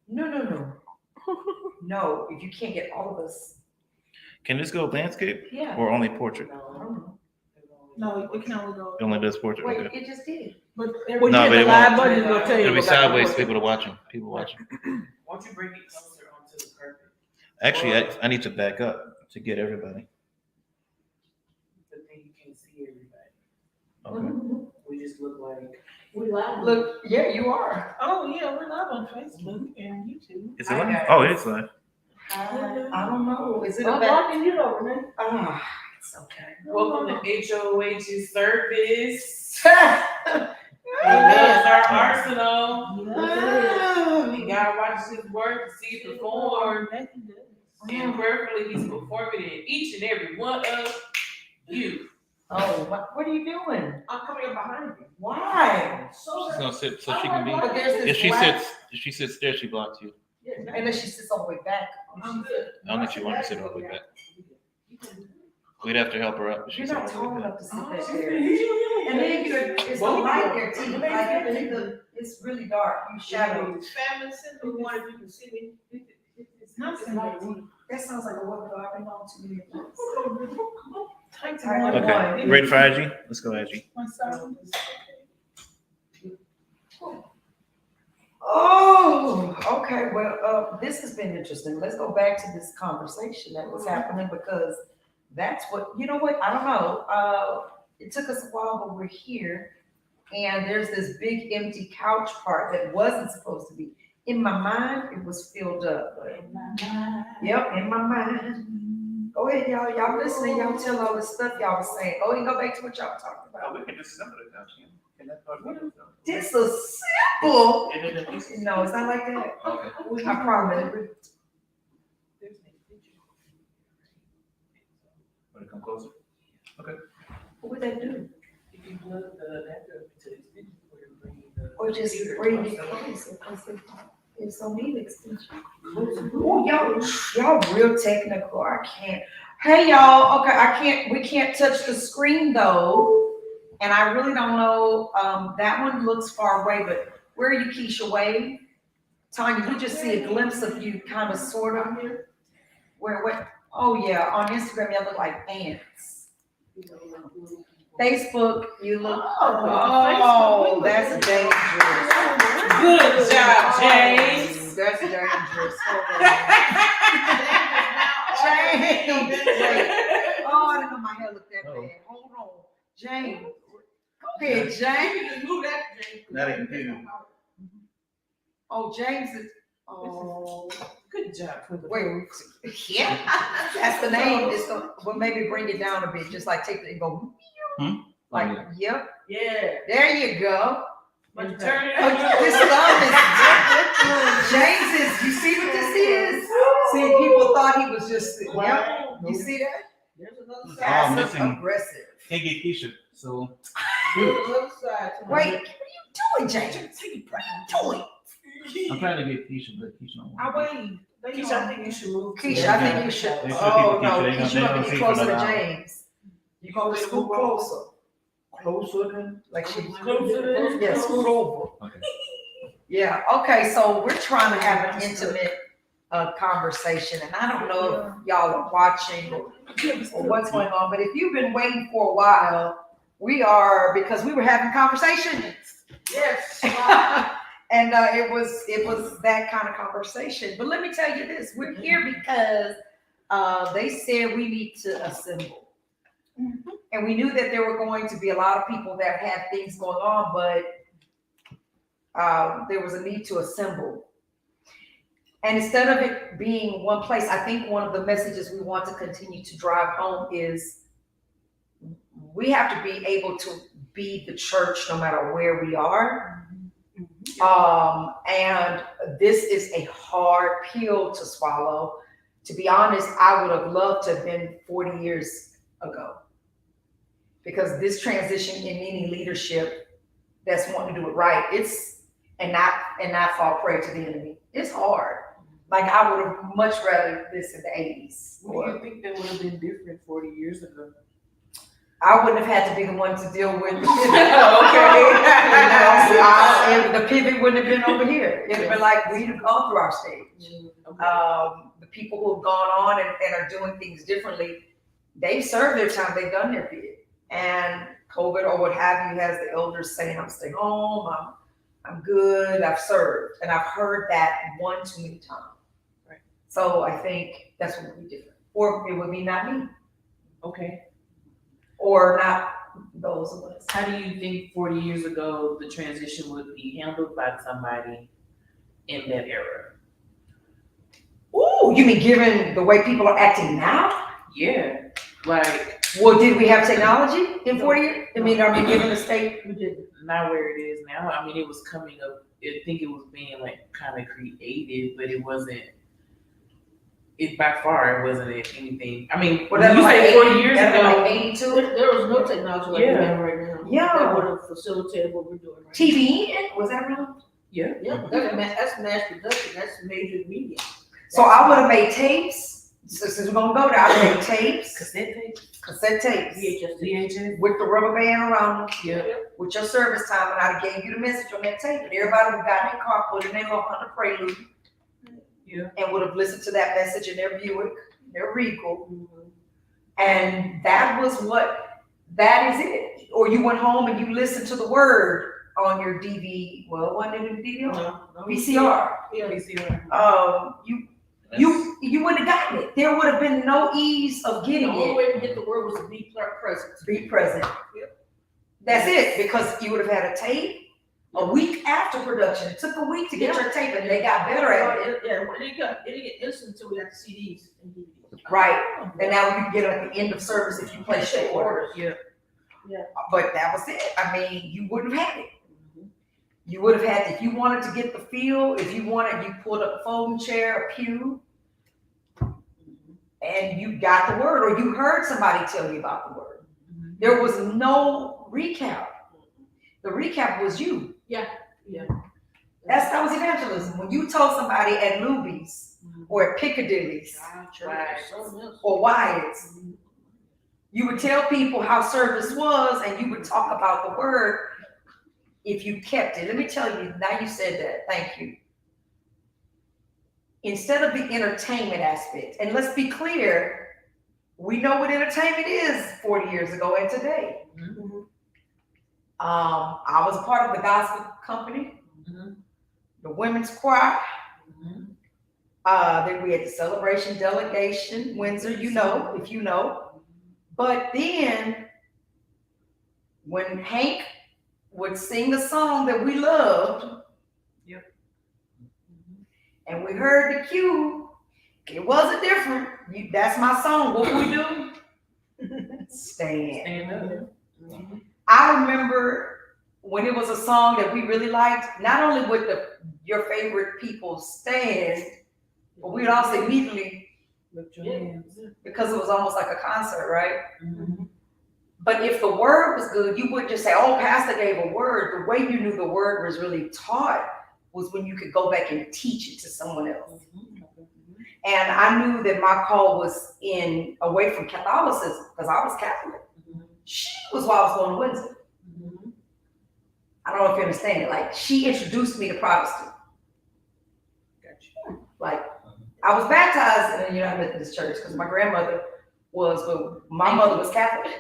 No. No, if you can't get all of us, Can this go landscape yeah. or only portrait? I don't know. No, it can only go. It only does portrait. Wait, Okay. it just did. But When No, you but hit it the live won't. button, it's gonna tell you It'll to be go back and sideways. forth. People to watching. People watching. Why don't you bring it closer onto the carpet? Actually, I need to back up to get everybody. But then you can't see everybody. Okay. We just look like. we live. Look, yeah, you are. Oh yeah, we're live on Facebook and YouTube. Is it live? Oh, it is live. I don't know. Is it I'm a bad? blocking you over, man. Ah, it's okay. Welcome to HOH's service. That's our arsenal. You gotta watch his work to see it perform. And prayerfully, he's performing in each and every one of you. Oh, what are you doing? I'm coming up behind you. Why? So She's gonna sit so she can be. But there's this If she sits there, she blocks you. unless she sits all the way back. I'm good. I don't think she wants to sit all the way back. We'd have to help her up. If she You're sits not all the tall way back. enough to sit back there. And then it's no light there, T. Like it's really dark. You shadow. Family center. You want if you can see me. It's not something. That sounds like a woman I've been on too many times. Take Okay. Ready for IG? Let's go IG. Oh, okay. Well, this has been interesting. Let's go back to this conversation that was happening because that's what, you know what? I don't know. It took us a while, but we're here. And there's this big empty couch part that wasn't supposed to be. In my mind, it was filled up. But yep, in my mind. Go ahead, y'all. Y'all listening. Y'all tell all the stuff y'all was saying. Go ahead and go back to what y'all talking about. we can disassemble the couch. Can that part be done? Disassemble. It is in pieces. No, it's not like that. Okay. I promise. Want to come closer? What would that do? If you plug the adapter to the extension cord and bring the. Or just bring it closer because it's so neat extension. Oh, y'all real technical. I can't. Hey, y'all. Okay, we can't touch the screen though. And I really don't know. That one looks far away, but where are you, Keisha? Wave? Tanya, we just see a glimpse of you kind of sort of here. Where? Oh, yeah. On Instagram, you look like ants. Facebook, you look. Oh, that's dangerous. Good job, James. That's dangerous. James. Oh, I didn't know my hair looked that bad. Hold on. James. Okay, James. Move that, James. Not even you. Oh, James is. Oh. Good job. Wait. Yeah. That's the name. Well, maybe bring it down a bit. Just like take it and go. Like, yep. Yeah. There you go. But turn it This love is James is. You see what this is? See, people thought he was just. Yep. You see that? There's another side. Passive missing. aggressive. Can't get Keisha, so. There's another side. Wait, what are you doing, James? What are you doing? I'm trying to get Keisha, but Keisha don't I want wait. Keisha, I think you should move. Keisha, I think you should. They should Oh keep no, Keisha. They Keisha, you gonna want to see be for closer to now. James. You gonna scoot closer. Closer than. Like she's Closer than. yeah, scoot over. Okay. Yeah. Okay. So we're trying to have an intimate conversation, and I don't know if y'all are watching or what's going on, but if you've been waiting for a while, we are because we were having conversations. Yes. And it was that kind of conversation. But let me tell you this: we're here because they said we need to assemble. And we knew that there were going to be a lot of people that had things going on, but there was a need to assemble. And instead of it being one place, I think one of the messages we want to continue to drive home is we have to be able to be the church no matter where we are. And this is a hard pill to swallow. To be honest, I would have loved to have been 40 years ago. Because this transition in any leadership that's wanting to do it right, and not fall prey to the enemy. It's hard. Like I would have much rather this in the 80s. What do you think that would have been different 40 years ago? I wouldn't have had to be the one to deal with it. Okay. And the pivot wouldn't have been over here. It'd have been like, we'd have gone through our stage. The people who have gone on and are doing things differently, they've served their time, they've done their bit. And COVID or what have you has the elders saying, I'm staying home, I'm good, I've served. And I've heard that one too many times. Right. So I think that's what would be different. Or it would be not me. Okay. Or not those of us. How do you think 40 years ago the transition would be handled by somebody in that era? Ooh, you mean given the way people are acting now? Yeah, like Well, did we have technology in 40 years? I mean, are we given the state? We did. not where it is now. I mean, it was coming up. I think it was being like kind of creative, but it wasn't. It by far it wasn't anything. I mean, Well, when you say 40 years like ago, 82? There was no technology like we have right now. Yeah. That would have facilitated what we're doing right TV, was that real? yeah, now. Yeah, that's mass production, that's major media. So I would have made tapes. So since we're gonna go there, I would have made tapes, cassette tape, cassette tapes, VHS. VHS, with the rubber band around them, yeah, with your service time, and I'd have gave you the message on that tape, and everybody would have got in their car, put in their little Honda Prelude, yeah. and would have listened to that message in their Buick, their Regal, Mhm. and that was that is it. Or you went home and you listened to the word on your wasn't it a DVR? No, VCR. Yeah. VCR. You would have gotten it. There would have been no ease of The getting only it. way to get the word was to be present. Be present. Yep. That's it, because you would have had a tape a week after production. It took a week to get your tape, and they got better at it. Yeah, it didn't get instant until we got the CDs and DVDs. Right. And now you can get it at the end of service if you place your order. Yeah. But that was it. I mean, you wouldn't have had it. You would have had, if you wanted to get the feel, if you wanted, you pulled up a folding chair, a pew, and you got the word, or you heard somebody tell you about the word. There was no recap. The recap was you. Yeah. That was evangelism. When you told somebody at Luby's or at Piccadilly's or Wyatt's, you would tell people how service was, and you would talk about the word if you kept it. Let me tell you, now you said that, thank you. Instead of the entertainment aspect, and let's be clear, we know what entertainment is 40 years ago and today. Mhm. I was a part of the gospel company, the women's choir. Then we had the celebration delegation, Windsor, if you know. But then when Hank would sing a song that we loved, and we heard the cue, it wasn't different. That's my song. What we do? Stand. Stand up. I remember when it was a song that we really liked, not only would your favorite people stand, but we'd also immediately, Lift your hands. because it was almost like a concert, right? Mm-hmm. But if the word was good, you wouldn't just say, oh, pastor gave a word. The way you knew the word was really taught was when you could go back and teach it to someone else. And I knew that my call was away from Catholicism, because I was Catholic. She was why I was going to Windsor. I don't know if you understand it. Like, she introduced me to Protestant. Gotcha. Like, I was baptized in a United Methodist church because my grandmother was, but my mother was Catholic.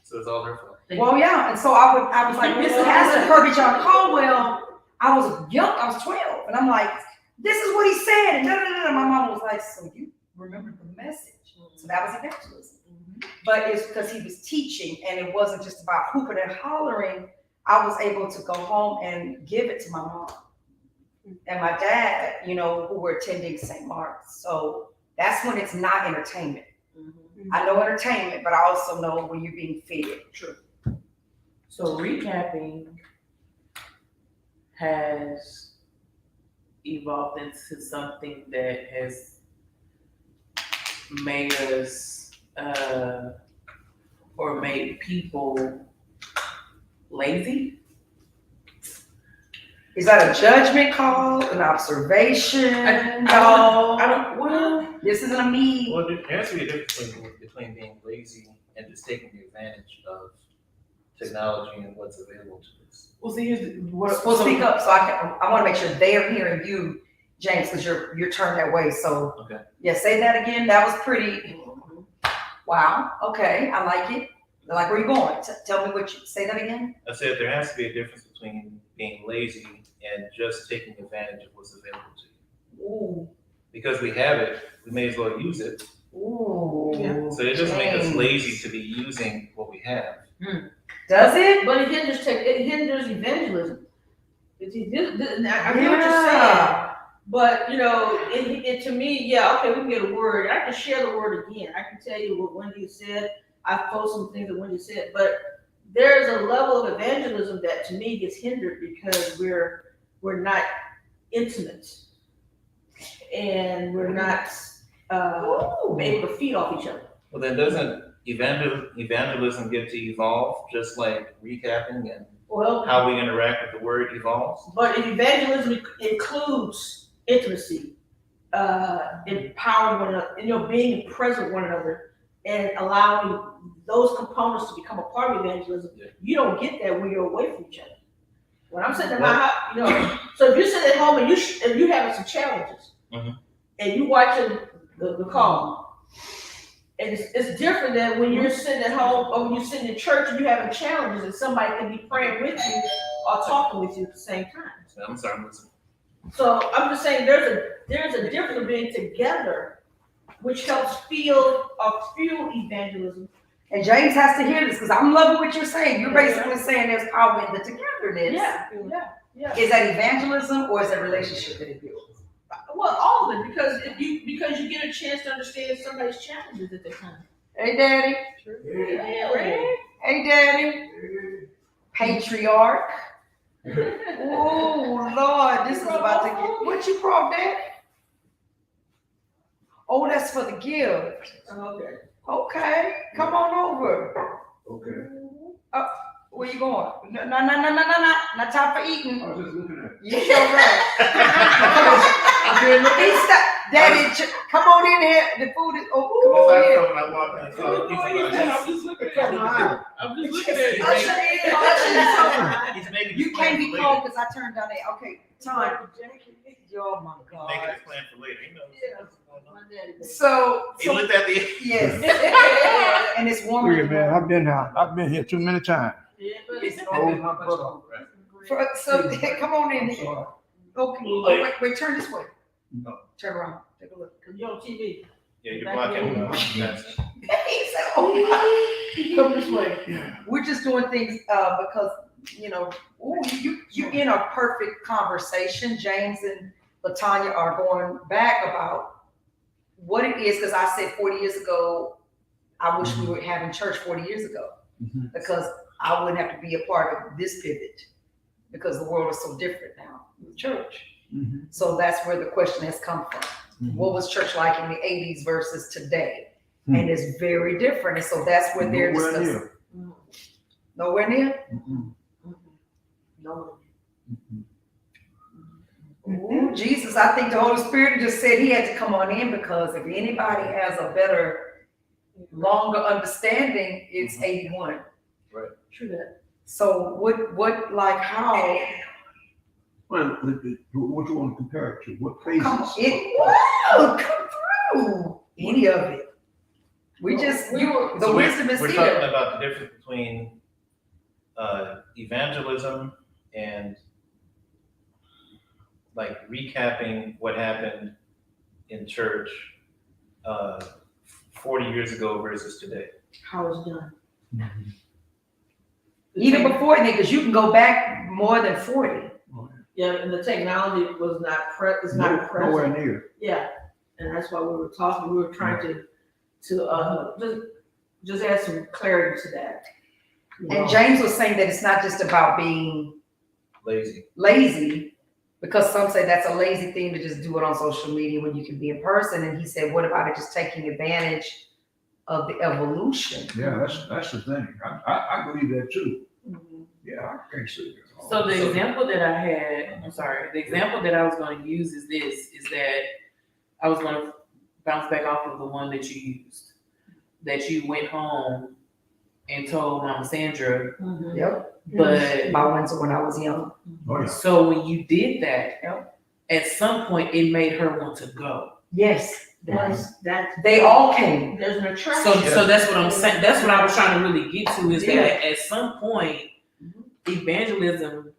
So it's all her fault. Well, yeah, and so I was like, Mr. Pastor Herbie John Caldwell. I was young, I was 12, and I'm like, this is what he said, and da da da. My mom was like, so you remember the message? So that was evangelism. But it's because he was teaching, and it wasn't just about hooping and hollering. I was able to go home and give it to my mom and my dad, who were attending St. Mark's. So that's when it's not entertainment. I know entertainment, but I also know when you're being fed. True. So recapping has evolved into something that has made us or made people lazy. Is that a judgment call, an observation? I don't. Well, This isn't a me. Well, there has to be a difference between being lazy and just taking advantage of technology and what's available to us. Well, see, Well, speak up so I want to make sure they're hearing you, James, because you're turned that way. So, Okay. yeah, say that again. That was pretty. Wow. Okay, I like it. I like where you're going. Tell me what you say that again. I said there has to be a difference between being lazy and just taking advantage of what's available to you. Ooh. Because we have it, we may as well use it. Ooh. Yeah. So it doesn't make us James. lazy to be using what we have. Does it? But it hinders evangelism. I hear what you're saying. But, you know, it to me, yeah, okay, we can get a word. I can share the word again. I can tell you what Wendy said. I've posted some things that Wendy said. But there's a level of evangelism that to me gets hindered because we're not intimate. And we're not able to feed off each other. Well, then doesn't evangelism get to evolve just like recapping and Well, how we interact with the word evolves? but evangelism includes intimacy, empowering one another, you know, being present with one another, and allowing those components to become a part of evangelism. Yeah. You don't get that when you're away from each other. When I'm sitting in my house, you know, so if you're sitting at home and you're having some challenges, Mhm. and you watching the call, and it's different than when you're sitting at home or when you're sitting in church and you're having challenges and somebody can be praying with you or talking with you at the same time. I'm sorry, I'm listening. So I'm just saying there's a difference of being together, which helps fuel evangelism. And James has to hear this because I'm loving what you're saying. You're basically saying there's power in the togetherness. Yeah. Is that evangelism or is that relationship that it builds? Well, all of it because because you get a chance to understand somebody's challenges at the time. Hey, Daddy. Yeah, right. Hey, Daddy. Patriarch. Oh, Lord, this is about to get. What you brought, Dad? Oh, that's for the gift. Okay. Okay, come on over. Okay. Where you going? No, not time for eating. I was just looking at it. You sure right. He stopped. Daddy, come on in here. The food is. Oh, come on in. I walked in, so I'm just looking at it. I'm just looking at it. Usher in, usher in. He's making You his can't plan be for cold later. because I turned down there. Okay, time. Oh my He's God. making his plan for later. He knows what's going on. So, He looked at the. yes. And it's warm. Look at man, I've been here too many times. Oh, my brother. So come on in here. Okay, wait, turn this way. No. Turn around. Take a look. You're on TV. Yeah, you're blocking. That's- He said, oh my. Come this way. We're just doing things because you know, you're in a perfect conversation. James and Latanya are going back about what it is because I said 40 years ago, I wish we were having church 40 years ago because I wouldn't have to be a part of this pivot because the world is so different now with church. So that's where the question has come from. What was church like in the 80s versus today? And it's very different. And so that's where they're discussing. Nowhere near? No. Ooh, Jesus, I think the Holy Spirit just said he had to come on in because if anybody has a better, longer understanding, it's 81. Right. True that. So what, like how? Well, what you want to compare it to? What phases? Come through any of it. We just, the So wisdom is we're here. talking about the difference between evangelism and like recapping what happened in church 40 years ago versus today. How it's done. Even before then, because you can go back more than 40. Yeah, and the technology was not present. Nowhere near. Yeah, and that's why we were talking. We were trying to just add some clarity to that. You know? And James was saying that it's not just about being lazy, because some say that's a lazy thing to just do it on social media when you can be in person. And he said, what about it just taking advantage of the evolution? Yeah, that's the thing. I believe that too. Mhm. Yeah, I can't see that. So the example that I had, the example that I was going to use is that I was going to bounce back off of the one that you used, that you went home and told Mama Sandra, Yep. but My ones when I was young. Oh, yeah. so when you did that, Yep. at some point it made her want to go. Yes. That's They all came. there's an attraction. So that's what I'm saying. That's what I was trying to really get to is Yeah. that at some point, evangelism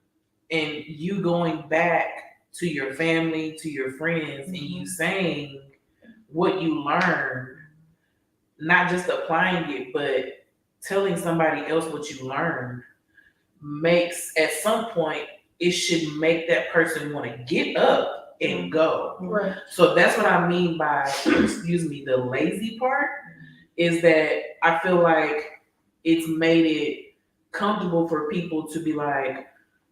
and you going back to your family, to your friends, and you saying what you learned, not just applying it, but telling somebody else what you learned, makes at some point it should make that person want to get up and go. Right. So that's what I mean by, excuse me, the lazy part is that I feel like it's made it comfortable for people to be like,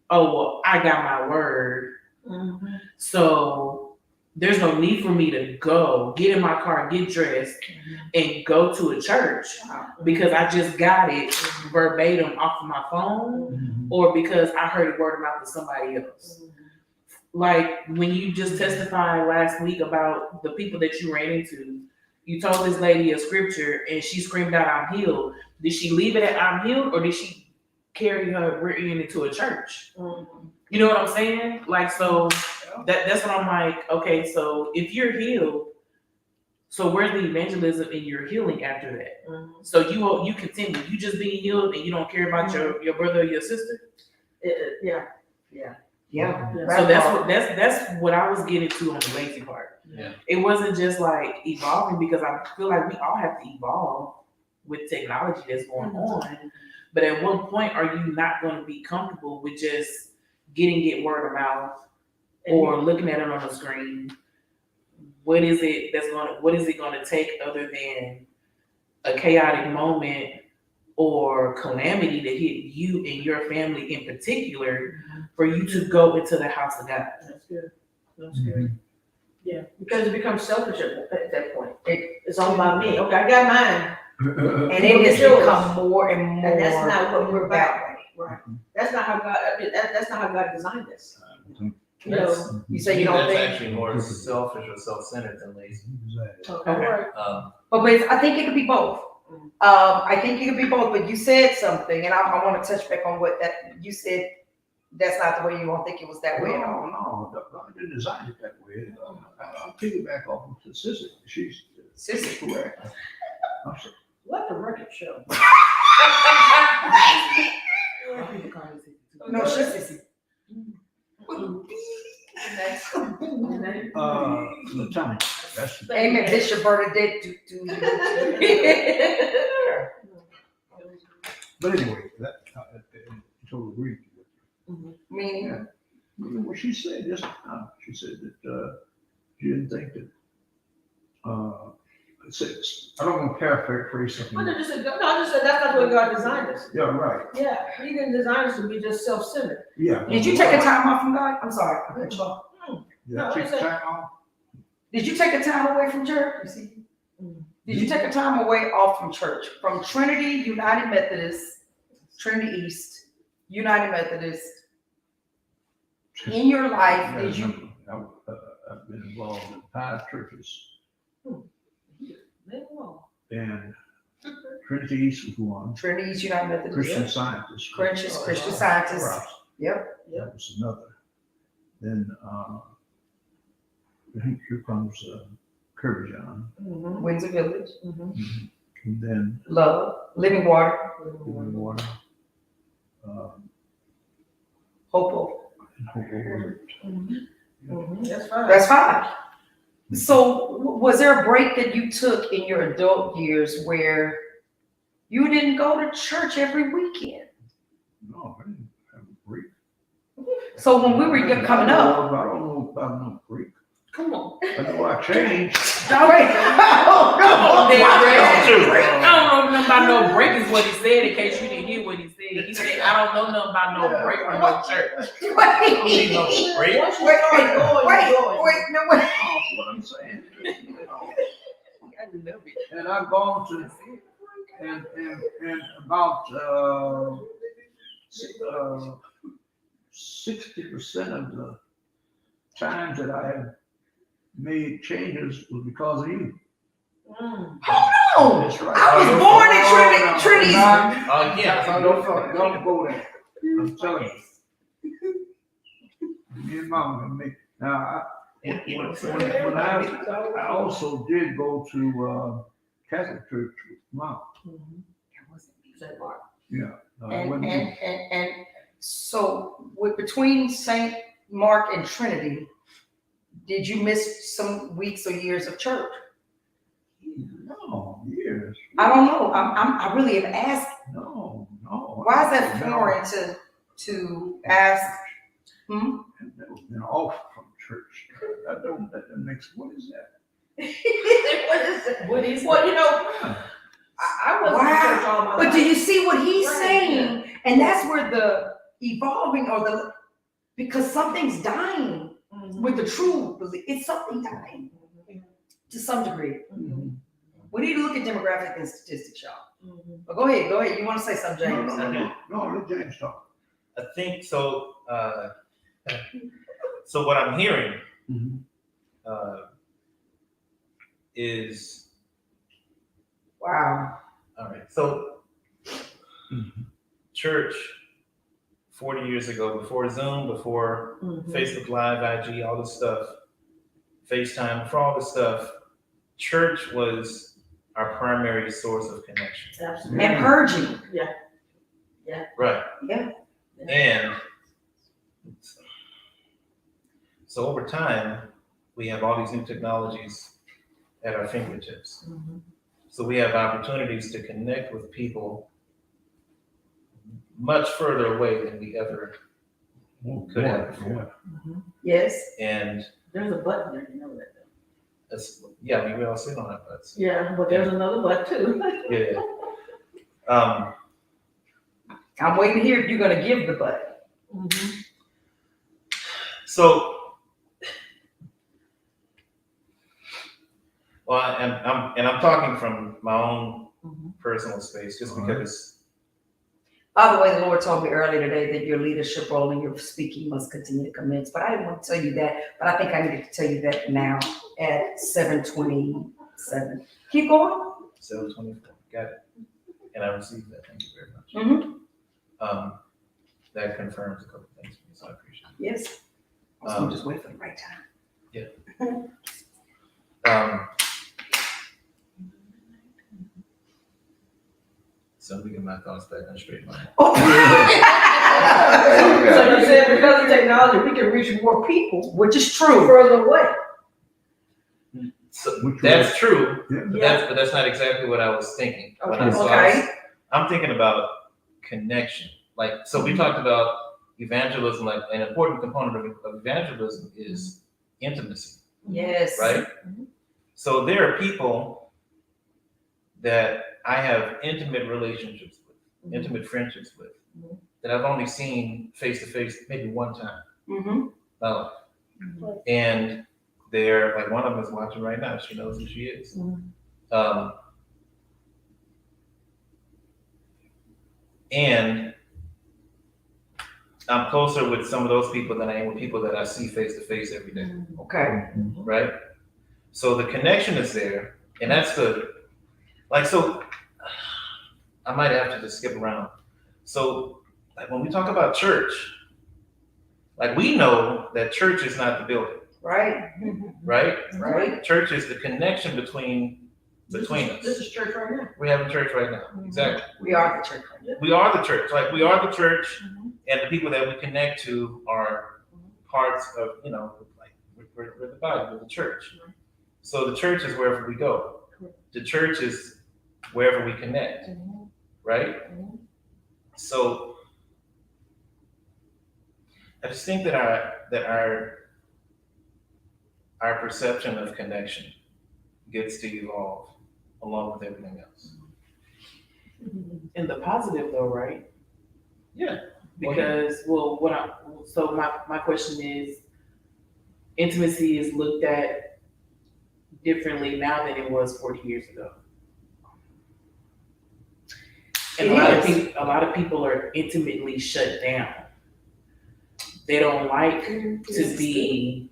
oh, well, I got my word. So there's no need for me to go, get in my car, get dressed, and go to a church because I just got it verbatim off of my phone or because I heard it word of mouth to somebody else. Like when you just testified last week about the people that you ran into, you told this lady a scripture and she screamed out, I'm healed. Did she leave it at I'm healed or did she carry her rear end into a church? You know what I'm saying? Like, so that's what I'm like, okay, so if you're healed, so where's the evangelism in your healing after that? So you continue, you just being healed and you don't care about your brother or your sister? Yeah. Yeah. So that's what I was getting to on the lazy part. Yeah. It wasn't just like evolving because I feel like we all have to evolve with technology that's going on. But at one point, are you not going to be comfortable with just getting it word of mouth or looking at it on the screen? What is it going to take other than a chaotic moment or calamity to hit you and your family in particular for you to go into the house of God? That's good. That's good. Yeah, because it becomes selfish at that point. It's all about me. Okay, I got mine. And it has become more and more. And that's not what we're that about. way. Right. That's not how God. I mean, that's not how God designed us. You know. That's, You say you don't that's think. actually more selfish or self-centered than lazy. Okay. But But I think it could be both. I think it could be both, but you said something, and I want to touch back on what that you said. That's not the way you don't think it was that way at all. No, God didn't design it that way. I'll piggyback off of the sister. She's correct. I'm sorry. Let the record show. No, she's sissy. Lieutenant. That's Amen, Bishop Bernadette. But anyway, that I totally agree with Meaning, you. What she said just now, she said that she didn't think that. I don't want to paraphrase something. I just said that's not the way God designed us. Yeah, right. Yeah, He didn't design us to be just self-centered. Yeah. did you take a time off from God? I'm sorry. I cut you off. Did I take time off? Did you take a time away from church? You see? Did you take a time away off from church? From Trinity United Methodist, Trinity East, United Methodist. In your life, did you? I've been involved in 5 churches. And Trinity East was one. Trinity East United Methodist. Christian Scientist. Christian Scientist. Yep. That was another. Then I think here comes Kirby John. Windsor Village. And then Love. Living Water. Living Water. Hope. That's fine. That's fine. So was there a break that you took in your adult years where you didn't go to church every weekend? No, I didn't have a break. So when we were coming up, I don't know about no break. Come on. I know I changed. all right. Come on, Dad. I don't know nothing about no break is what he said in case you didn't hear what he said. He said, I don't know nothing about no break or no church. I don't need no break. Once you start going, you're going. Wait. What I'm saying. And I've gone to and about 60% of the times that I have made changes was because of you. Hold No, That's right. I was born in Trinity. Again, I don't know, don't go there. I'm telling you. Me and mama gonna make, now, when I also did go to, Catholic church with mom, yeah. I And, went and, to- and so between St. Mark and Trinity, did you miss some weeks or years of church? No, years. I don't know. I really have asked. No. Why is that foreign to ask? Hmm? I've never been off from church. That makes, what is that? What is? Well, you know, I wasn't in church all my life. But do you see what he's Right, saying? And that's where the evolving because something's dying with the true belief. It's something dying to some degree. Mhm. We need to look at demographic and statistics, y'all. But go ahead. You want to say something, James? No, let James talk. I think so. So what I'm hearing Mhm. is Wow. all right. So Mhm. church 40 years ago, before Zoom, before Facebook Live, IG, all this stuff, FaceTime, before all this stuff, church was our primary source of connection. Absolutely. And purging. Right. Yeah. And so over time, we have all these new technologies at our fingertips. So we have opportunities to connect with people much further away than we ever could have before. Yes. And There's a button there, you know that. that's, yeah, we all sit on our butts. Yeah, but there's another button too. Yeah. I'm waiting to hear if you're going to give the butt. So, well, I'm talking from my own personal space, just because. By the way, the Lord told me earlier today that your leadership role and your speaking must continue to commence. But I didn't want to tell you that. But I think I needed to tell you that now at 7:27. Keep going. 7:24. Got it. And I received that. Thank you very much. That confirms a couple things for me, so I appreciate it. Yes. So I'm just waiting for the right time. So let me get my thoughts back on straight line. So you said because of technology, we can reach more people Which is true. further away. So Which that's true, Yeah. but that's not exactly what I was thinking. Okay. I'm thinking about connection. Like, so we talked about evangelism, like an important component of evangelism is intimacy, Yes. right? So there are people that I have intimate relationships with, intimate friendships with, that I've only seen face to face maybe one time. And they're like, one of them is watching right now. She knows who she is. And I'm closer with some of those people than I am with people that I see face to face every day. Okay. Right? So the connection is there, and that's the, like, so I might have to just skip around. So, like, when we talk about church, like, we know that church is not the building, Right. right? Right. Church is the connection between us. This is church right now. We have a church right now. Exactly. We are the church. We are the church. Like, we are the church, and the people that we connect to are parts of, you know, like, we're the body, we're the church. So the church is wherever we go. The church is wherever we connect, right? So I just think that our perception of connection gets to evolve along with everything else. In the positive though, right? Yeah. Because, well, so my question is, intimacy is looked at differently now than it was 40 years ago. And a lot of people are intimately shut down. They don't like to be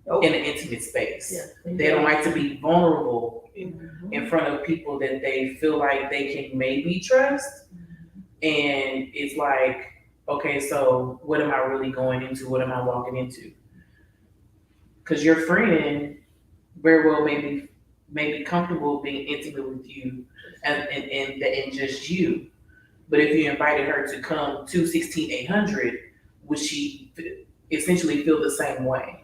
in an intimate space. They don't like to be vulnerable in front of people that they feel like they can maybe trust. And it's like, okay, so what am I really going into? What am I walking into? Because your friend very well may be comfortable being intimate with you and just you. But if you invited her to come to 16800, would she essentially feel the same way?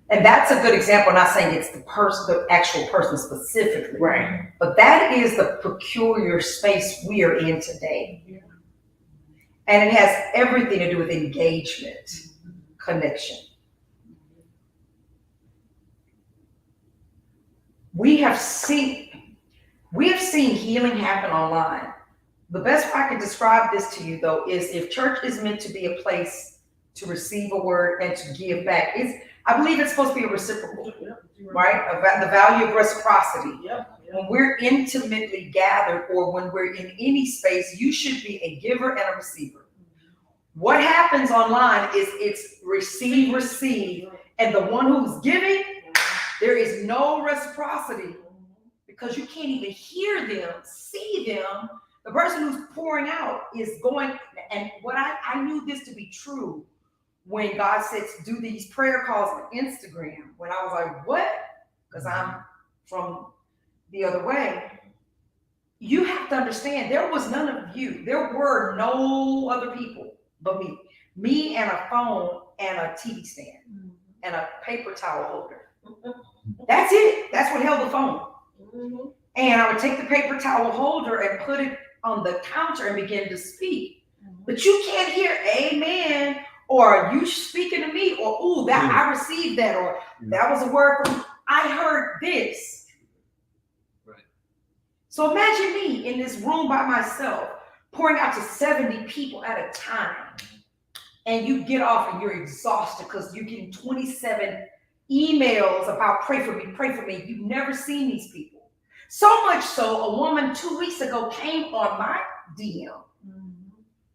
And that's a good example. Not saying it's the actual person specifically, Right. but that is the peculiar space we are in today. Yeah. And it has everything to do with engagement, connection. We have seen healing happen online. The best way I can describe this to you, though, is if church is meant to be a place to receive a word and to give back, I believe it's supposed to be a reciprocal, right? About the value of reciprocity. When we're intimately gathered or when we're in any space, you should be a giver and a receiver. What happens online is it's receive, and the one who's giving, there is no reciprocity because you can't even hear them, see them. The person who's pouring out is going, and what I knew this to be true when God said to do these prayer calls on Instagram, when I was like, what? Because I'm from the other way. You have to understand, there was none of you. There were no other people but me and a phone and a TV stand and a paper towel holder. That's it. That's what held the phone. And I would take the paper towel holder and put it on the counter and begin to speak. But you can't hear amen, or are you speaking to me, or ooh, that I received that, or that was a word from, I heard this. Right. So imagine me in this room by myself, pouring out to 70 people at a time. And you get off and you're exhausted because you're getting 27 emails about pray for me. You've never seen these people. So much so, a woman 2 weeks ago came on my DM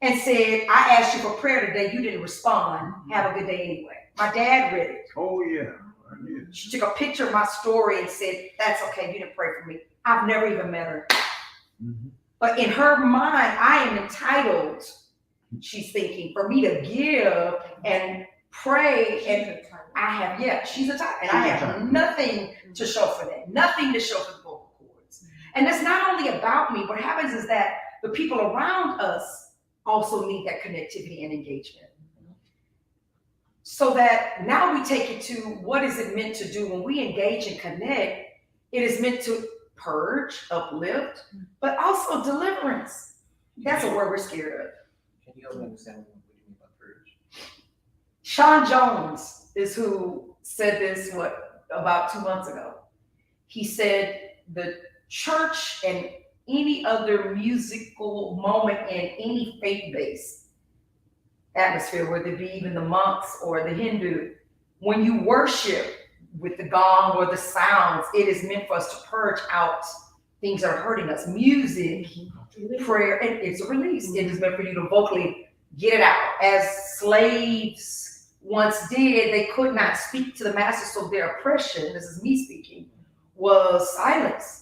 and said, I asked you for prayer today. You didn't respond. Have a good day anyway. My dad read it. Oh, yeah. I did. She took a picture of my story and said, that's okay. You didn't pray for me. I've never even met her. But in her mind, I am entitled, she's thinking, for me to give and pray. And I have, she's a type. And I have nothing to show for that. Nothing to show for the vocal cords. And it's not only about me. What happens is that the people around us also need that connectivity and engagement. So that now we take it to what is it meant to do when we engage and connect? It is meant to purge, uplift, but also deliverance. That's a word we're scared of. Can you help me understand what you mean by purge? Sean Jones is who said this, about 2 months ago. He said the church and any other musical moment in any faith-based atmosphere, whether it be even the monks or the Hindu, when you worship with the gong or the sounds, it is meant for us to purge out things that are hurting us. Music, prayer, and it's a release. It is meant for you to vocally get it out. As slaves once did, they could not speak to the master, so their oppression, this is me speaking, was silence.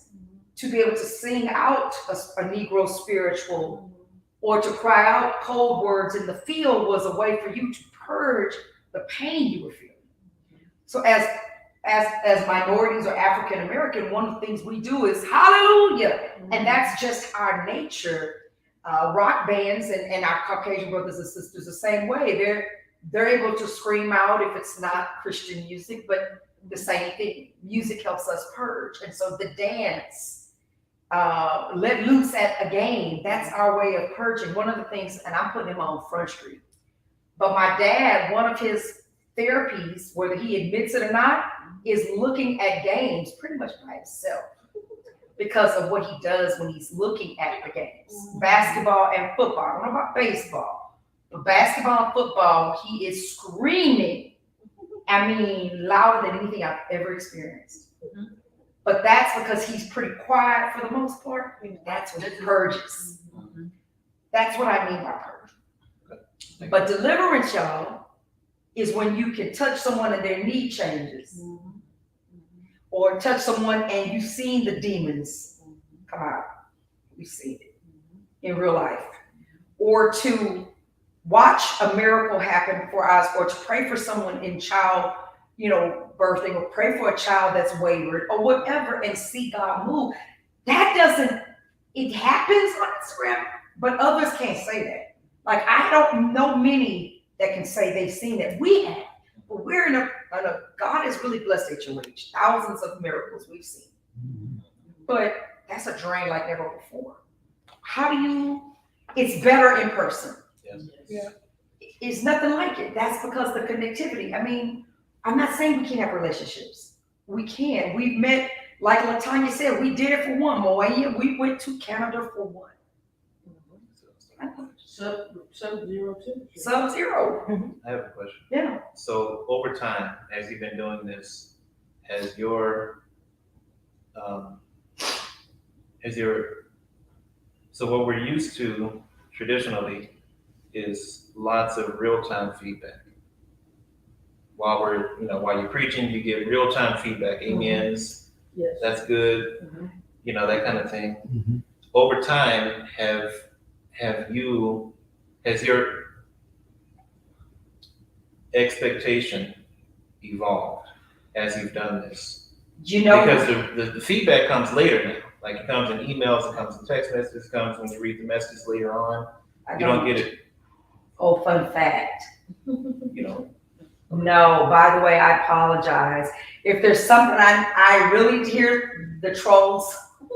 To be able to sing out a Negro spiritual or to cry out cold words in the field was a way for you to purge the pain you were feeling. So as minorities or African American, one of the things we do is hallelujah. And that's just our nature. Rock bands and our Caucasian brothers and sisters the same way. They're able to scream out if it's not Christian music, but the same thing. Music helps us purge. And so the dance, let loose at a game, that's our way of purging. One of the things, and I'm putting him on Front Street, but my dad, one of his therapies, whether he admits it or not, is looking at games pretty much by himself because of what he does when he's looking at the games. Basketball and football. I don't know about baseball, but basketball and football, he is screaming. I mean, louder than anything I've ever experienced. But that's because he's pretty quiet for the most part. That's when it purges. That's what I mean by purge. But deliverance, y'all, is when you can touch someone and their need changes. or touch someone and you've seen the demons come out. We've seen it in real life. Or to watch a miracle happen before our eyes, or to pray for someone in child, birthing, or pray for a child that's wayward or whatever and see God move. It happens on Instagram, but others can't say that. Like, I don't know many that can say they've seen it. We have, but we're in a God has really blessed HOH. Thousands of miracles we've seen. But that's a drain like never before. It's better in person. Yes. Yeah. It's nothing like it. That's because the connectivity. I mean, I'm not saying we can't have relationships. We can. We've met, like LaTanya said, we did it for one. Moaya, we went to Canada for one. Sub-zero temperature. Sub-zero. I have a question. Yeah. So over time, as you've been doing this, has your so what we're used to traditionally is lots of real-time feedback. While you're preaching, you get real-time feedback, amens, Yes. that's good, that kind of thing. Over time, has your expectation evolved as you've done this? Because the feedback comes later now. Like, it comes in emails, it comes in text messages, it comes when you read the message later on. You don't get it. Oh, fun fact. No, by the way, I apologize. If there's something I really hear the trolls,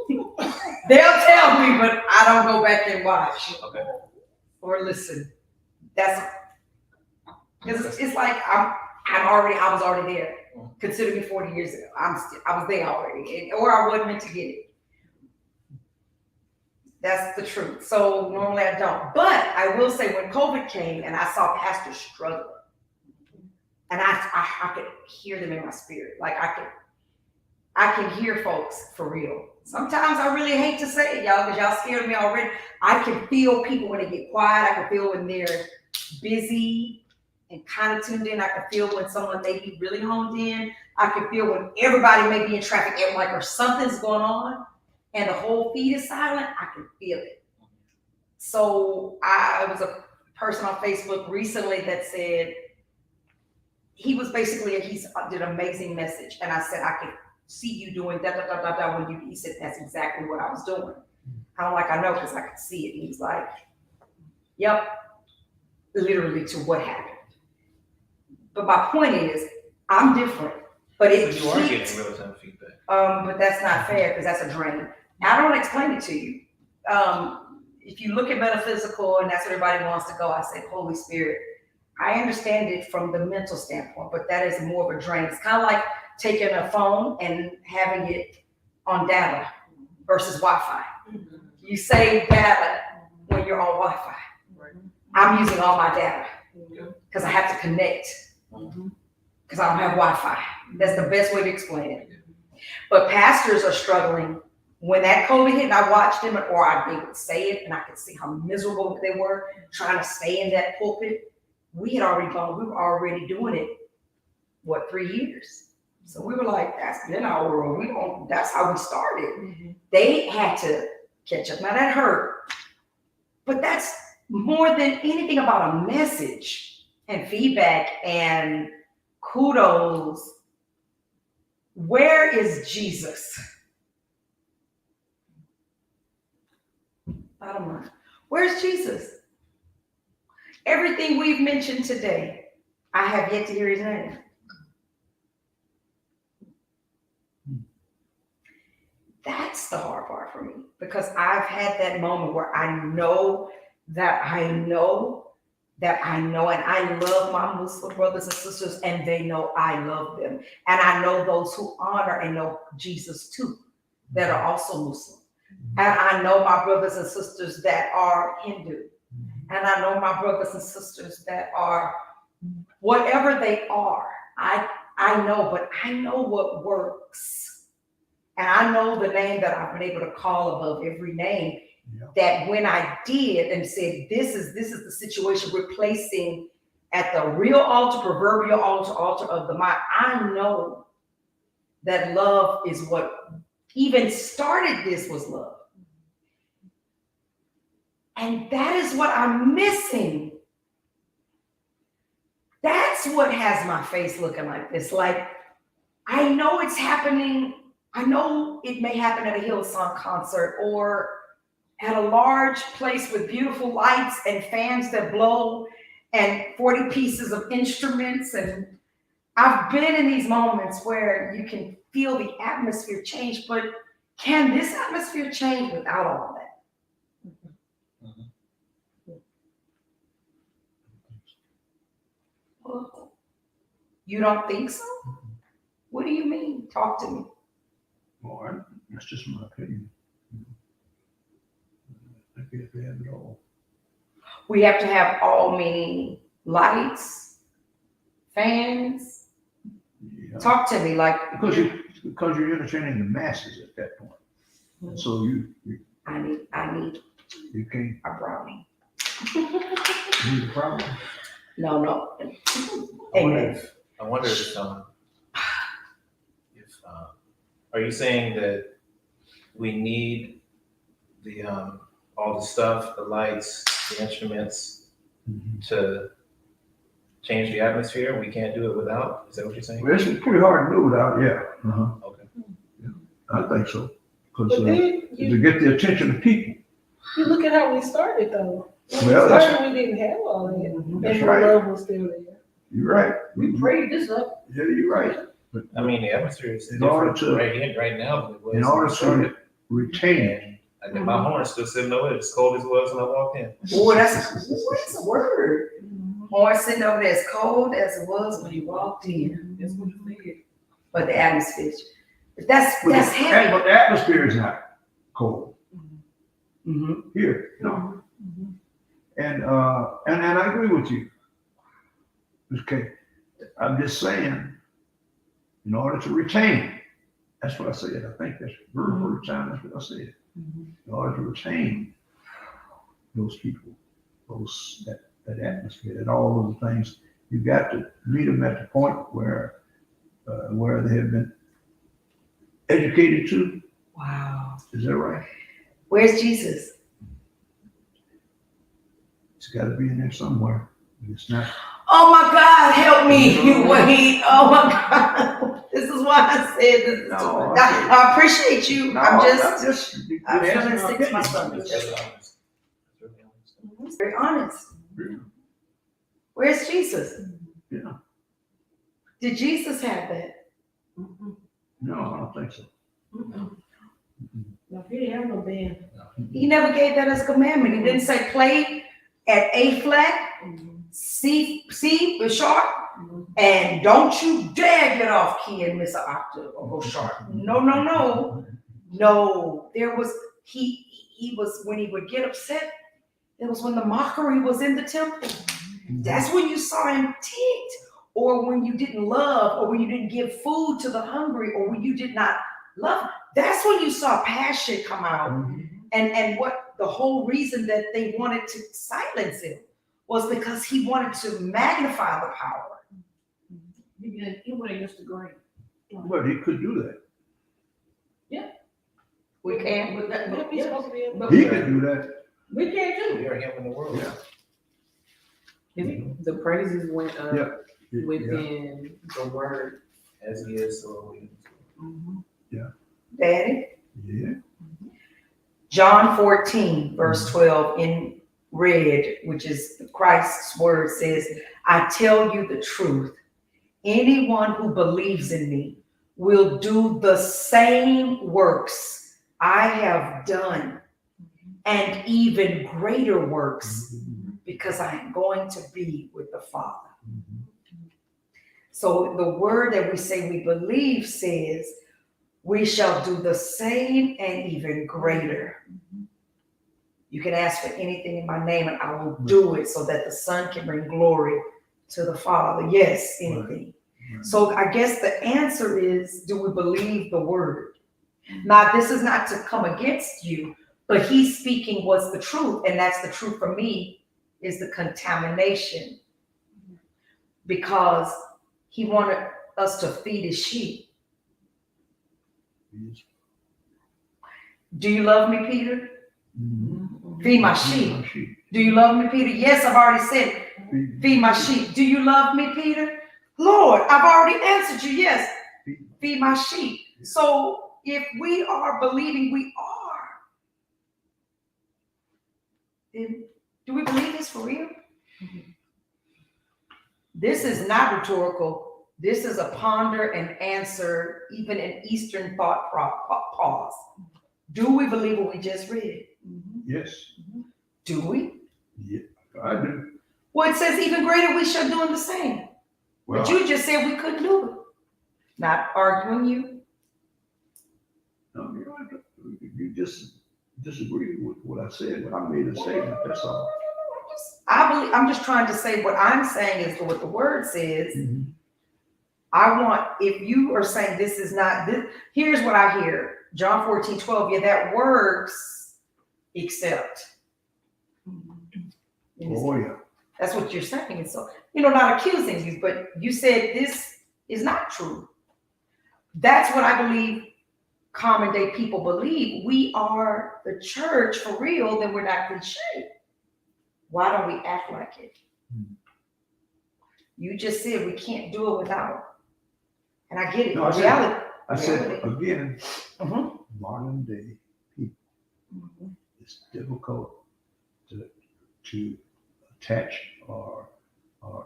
they'll tell me, but I don't go back and watch. Okay. Or listen. That's because it's like I was already there. Consider me 40 years ago. I was there already, or I wasn't meant to get it. That's the truth. So normally I don't. But I will say, when COVID came and I saw pastors struggling, and I could hear them in my spirit. Like, I can hear folks for real. Sometimes I really hate to say it, y'all, because y'all scared me already. I can feel people when they get quiet. I can feel when they're busy and kind of tuned in. I can feel when someone may be really honed in. I can feel when everybody may be in traffic, or something's going on and the whole feed is silent. I can feel it. So I was a person on Facebook recently that said, he did an amazing message. And I said, I could see you doing da when he said, that's exactly what I was doing. I'm like, I know, because I could see it. And he's like, yep, literally to what happened. But my point is, I'm different. But So you are getting real-time feedback. but that's not fair, because that's a drain. I don't explain it to you. If you look at metaphysical and that's where everybody wants to go, I say, Holy Spirit, I understand it from the mental standpoint, but that is more of a drain. It's kind of like taking a phone and having it on data versus Wi-Fi. You save data when you're on Wi-Fi. I'm using all my data because I have to connect because I don't have Wi-Fi. That's the best way to explain it. But pastors are struggling. When that COVID hit, and I watched them, or they would say it, and I could see how miserable they were trying to stay in that pulpit. We were already doing it, 3 years? So we were like, that's been our world. That's how we started. They had to catch up. Now that hurt, but that's more than anything about a message and feedback and kudos. Where is Jesus? Bottom line, where's Jesus? Everything we've mentioned today, I have yet to hear his name. That's the hard part for me, because I've had that moment where I know, and I love my Muslim brothers and sisters, and they know I love them. And I know those who honor and know Jesus too, that are also Muslim. And I know my brothers and sisters that are Hindu. And I know my brothers and sisters that are whatever they are. I know, but I know what works. And I know the name that I've been able to call above every name. Yeah. That when I did and said, this is the situation we're placing at the real altar, proverbial altar of the mind, I know that love is what even started this was love. And that is what I'm missing. That's what has my face looking like this. Like, I know it's happening. I know it may happen at a Hillsong concert or at a large place with beautiful lights and fans that blow and 40 pieces of instruments. And I've been in these moments where you can feel the atmosphere change, but can this atmosphere change without all of that? Well, you don't think so? What do you mean? Talk to me. Well, that's just my opinion. I guess we have it all. We have to have all, meaning lights, fans. Yeah. Talk to me like Because you're entertaining the masses at that point. And so you I need can't a brownie. need a problem. No. I wonder Amen. if are you saying that we need the all the stuff, the lights, the instruments to change the atmosphere? We can't do it without? Is that what you're saying? Well, it's pretty hard to do without, yeah. Okay. I think so. But Because then to get the attention of people. you look at how we started though. When Well, we that's- started, we didn't have all that. That's And the right. love was still there. You're right. We prayed this up. Yeah, you're right. But I mean, the atmosphere is In order different to- right now than it was. in order when it started. to retain it, And I got my horn still sitting over there, as cold as it was when I walked in. Boy, what's the word? Horn sitting over there as cold as it was when you walked in. That's what you said. But the atmosphere, that's but heavy. but the atmosphere is not cold Mhm. here, no. And I agree with you. Okay, I'm just saying, in order to retain, that's what I said. I think that's very first time. That's what I said. In order to retain those people, that atmosphere, and all of the things, you got to meet them at the point where they have been educated to. Wow. Is that right? Where's Jesus? It's got to be in there somewhere. It's not. Oh my God, help me. Wait. Oh my God. This is why I said this is No, too much. I- I appreciate you. I'm I'm feeling sick to my stomach. That's really honest. That's really honest. Very honest. Yeah. Where's Jesus? Yeah. Did Jesus have that? No, I don't think so. No, he didn't have no band. He never gave that as a commandment. He didn't say play at A flat, C sharp, and don't you dare get off key and miss an octave or go sharp. No. There was he was when he would get upset. It was when the mockery was in the temple. That's when you saw him ticked, or when you didn't love, or when you didn't give food to the hungry, or when you did not love. That's when you saw passion come out. And what the whole reason that they wanted to silence him was because he wanted to magnify the power. He went against the grain. But he could do that. We can't. But that, What we supposed to be able but He could do that. we can't do. We are him in the world. Yeah. The praises went up Yeah. within the word. As he is, so are we. Daddy. Yeah. John 14, verse 12 in red, which is Christ's word, says, I tell you the truth. Anyone who believes in me will do the same works I have done and even greater works because I am going to be with the Father. So the word that we say we believe says, we shall do the same and even greater. You can ask for anything in my name and I will do it so that the Son can bring glory to the Father. Yes, anything. Right. So I guess the answer is, do we believe the word? Now, this is not to come against you, but he's speaking what's the truth. And that's the truth for me is the contamination. Because he wanted us to feed his sheep. Yes. Do you love me, Peter? Mhm. Feed my sheep. Do you love me, Peter? Yes, I've already said it. Feed my sheep. Do you love me, Peter? Lord, I've already answered you. Yes, feed my sheep. So if we are believing we are, then do we believe this for real? This is not rhetorical. This is a ponder and answer, even an Eastern thought pause. Do we believe what we just read? Yes. Do we? Yeah, I do. Well, it says even greater we shall do the same. Well, But you just said we couldn't do it. Not arguing you. no, you just disagree with what I said, but I made a statement, that's all. I'm just trying to say what I'm saying is what the word says. Mhm. I want, if you are saying this is not this, here's what I hear. John 14:12, yeah, that works, except. Oh, yeah. That's what you're saying. And so, not accusing you, but you said this is not true. That's what I believe common day people believe. We are the church for real, then we're not cliche. Why don't we act like it? You just said we can't do it without. And I get it. No, I said- Reality. I said, again, Mhm. modern day people, it's difficult to attach or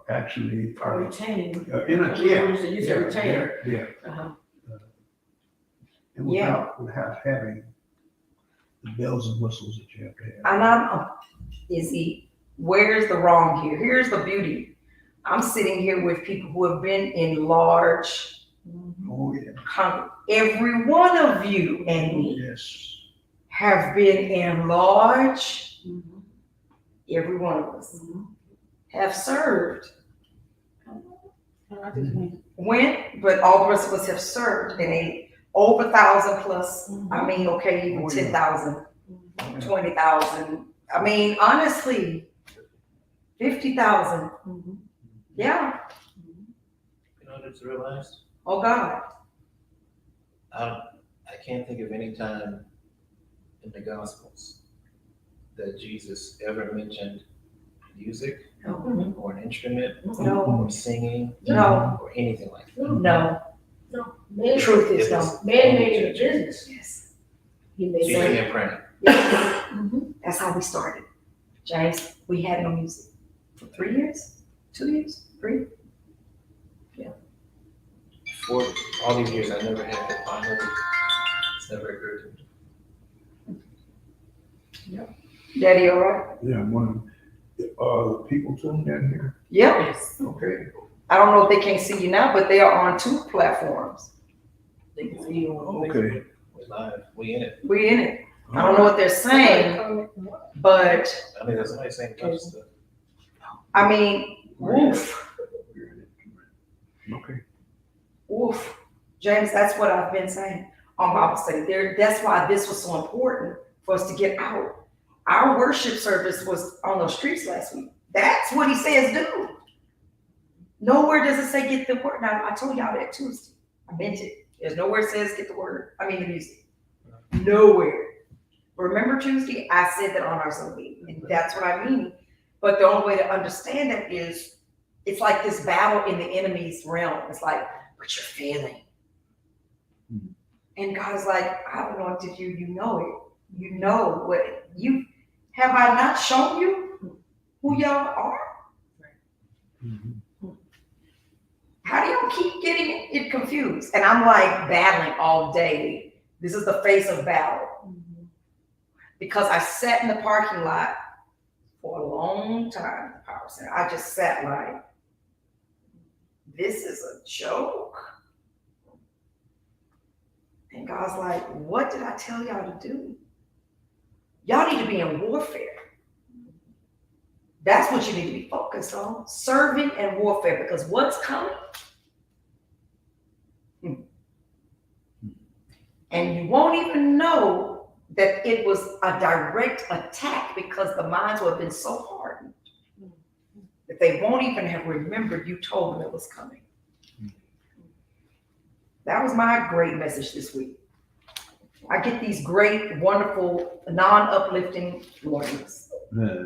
actually. Or retain. Yeah. You said retain. Yeah. Uh-huh. And without having the bells and whistles that you have to have. And where's the wrong here? Here's the beauty. I'm sitting here with people who have been in large, Oh, yeah. every one of you and me Yes. have been in large, every one of us have served. Went, but all the rest of us have served in over 1,000 plus. I mean, okay, even 10,000, 20,000. I mean, honestly, 50,000. Yeah. You know what I just realized? Oh God. I can't think of any time in the Gospels that Jesus ever mentioned music No. or an instrument No. or singing No. or anything like that. No. Man, Truth is It no. was man made it a business. Yes. He made singing it. and praying. That's how we started. James, we had no music for 3 years, 2 years, 3. For all these years, I never had that finally. It's never occurred to me. Daddy, all right? Yeah, the people tuned in here. Yes. Okay. I don't know if they can't see you now, but they are on 2 platforms. They can see you on Okay. We're live. We in it. We in it. I don't know what they're saying, but I mean, there's somebody saying a bunch of stuff. I mean, woof, Okay. woof. James, that's what I've been saying on Bible study. That's why this was so important for us to get out. Our worship service was on those streets last week. That's what he says do. Nowhere does it say get the word. Now, I told y'all that Tuesday. I meant it. There's nowhere it says get the word. I mean the music. Nowhere. Remember Tuesday? I said that on our Zoom meeting, and that's what I mean. But the only way to understand it is it's like this battle in the enemy's realm. It's like, but you're failing. And God's like, I don't know if you know it. You know what you have I not shown you who y'all are? How do y'all keep getting it confused? And I'm like battling all day. This is the face of battle. Because I sat in the parking lot for a long time at the power center. I just sat like, this is a joke. And God's like, what did I tell y'all to do? Y'all need to be in warfare. That's what you need to be focused on. Serving and warfare, because what's coming? And you won't even know that it was a direct attack because the minds will have been so hardened that they won't even have remembered you told them it was coming. That was my great message this week. I get these great, wonderful, non-uplifting warnings Yeah.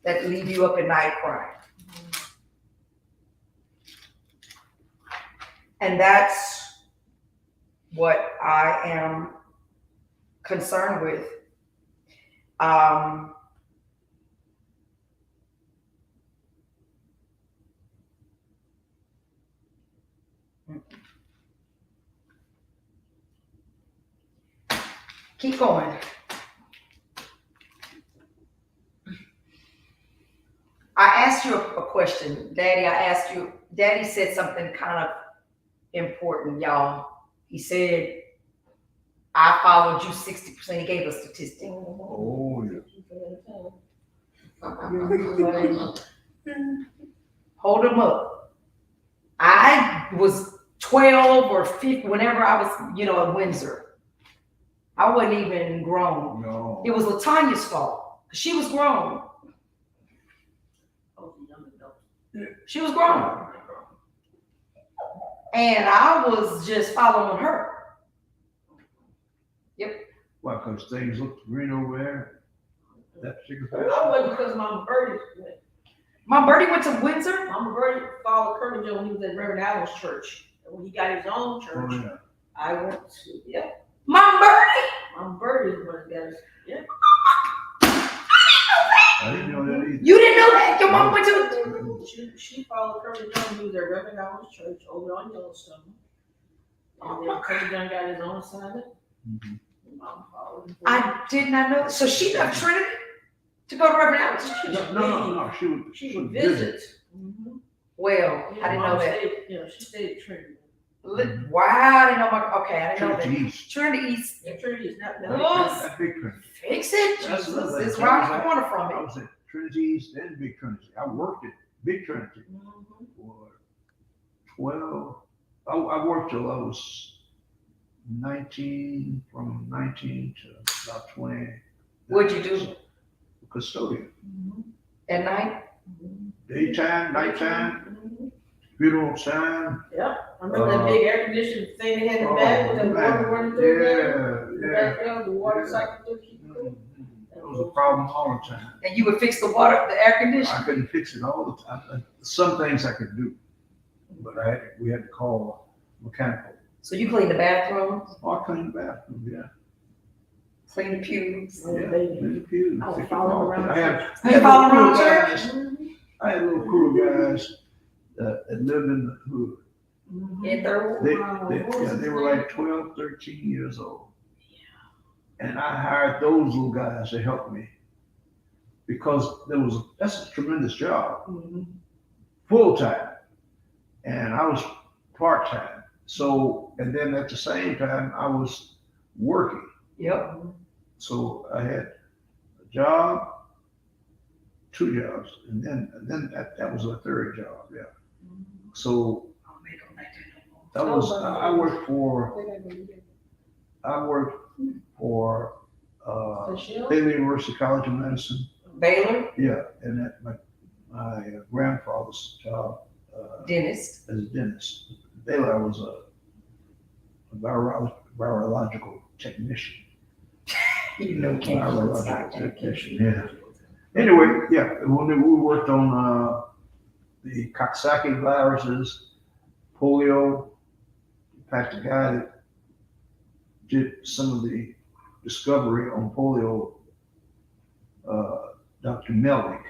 that leave you up at night crying. And that's what I am concerned with. Keep going. I asked you a question, Daddy. Daddy said something kind of important, y'all. He said, I followed you 60%. He gave a statistic. Oh, yeah. Hold him up. I was 12 or 15 whenever I was, at Windsor. I wasn't even grown. No. It was LaTanya's fault. She was grown. She was grown. And I was just following her. Why, because things looked green over there? That particular I went because Mama Birdie went. Mama Birdie went to Windsor? Mama Birdie followed Colonel Joe when he was at Reverend Allen's church. And when he got his own church, Oh, yeah. I went to, Mama Birdie? Mama Birdie is one of the guys. I didn't know that either. You didn't know that? Your mom went to She followed Colonel Joe when he was at Reverend Allen's church over on Yellowstone. And then Colonel John got his own assignment. Mhm. Mama followed him. I did not know. So she left Trinity to go to Reverend Allen's? No. She would visit. Well, I didn't know that. She stayed at Trinity. Wow, I didn't know okay, I didn't know Trinity that. East. Trinity East. Yeah, Trinity is not Oh, That big Trinity. fix it, That's Jesus. lovely. It's right the corner from I me. was at Trinity East and Big Trinity. I worked at Big Trinity for 12. I worked till I was 19, from 19 to about 20. What'd you do? Custodian. At night? Daytime, nighttime, funeral time. Remember that big air conditioning thing they had in the back with the water running through there? Yeah. The water cycle through. That was a problem all the time. And you would fix the water, the air conditioning? I couldn't fix it all the time. Some things I could do, but we had to call mechanical. So you clean the bathrooms, Oh, I cleaned the bathroom, yeah. clean the pews? Cleaned the pews. I was fixed following all. around I had You follow little around church? guys. I had a little crew of guys that lived in the hood. In Thurwood? They were like 12, 13 years old. And I hired those little guys to help me because that's a tremendous job, full time. And I was part time. So, and then at the same time, I was working. Yep. So I had a job, 2 jobs, and then that was a third job, yeah. So that was, I worked for Baylor University College of Medicine. Baylor? Yeah, and at my grandfather's job Dentist. as a dentist. Baylor, I was a virological technician. You know, Virological technician, yeah. Anyway, yeah, when we worked on the Coxsackie viruses, polio. In fact, the guy that did some of the discovery on polio, Dr. Melnick,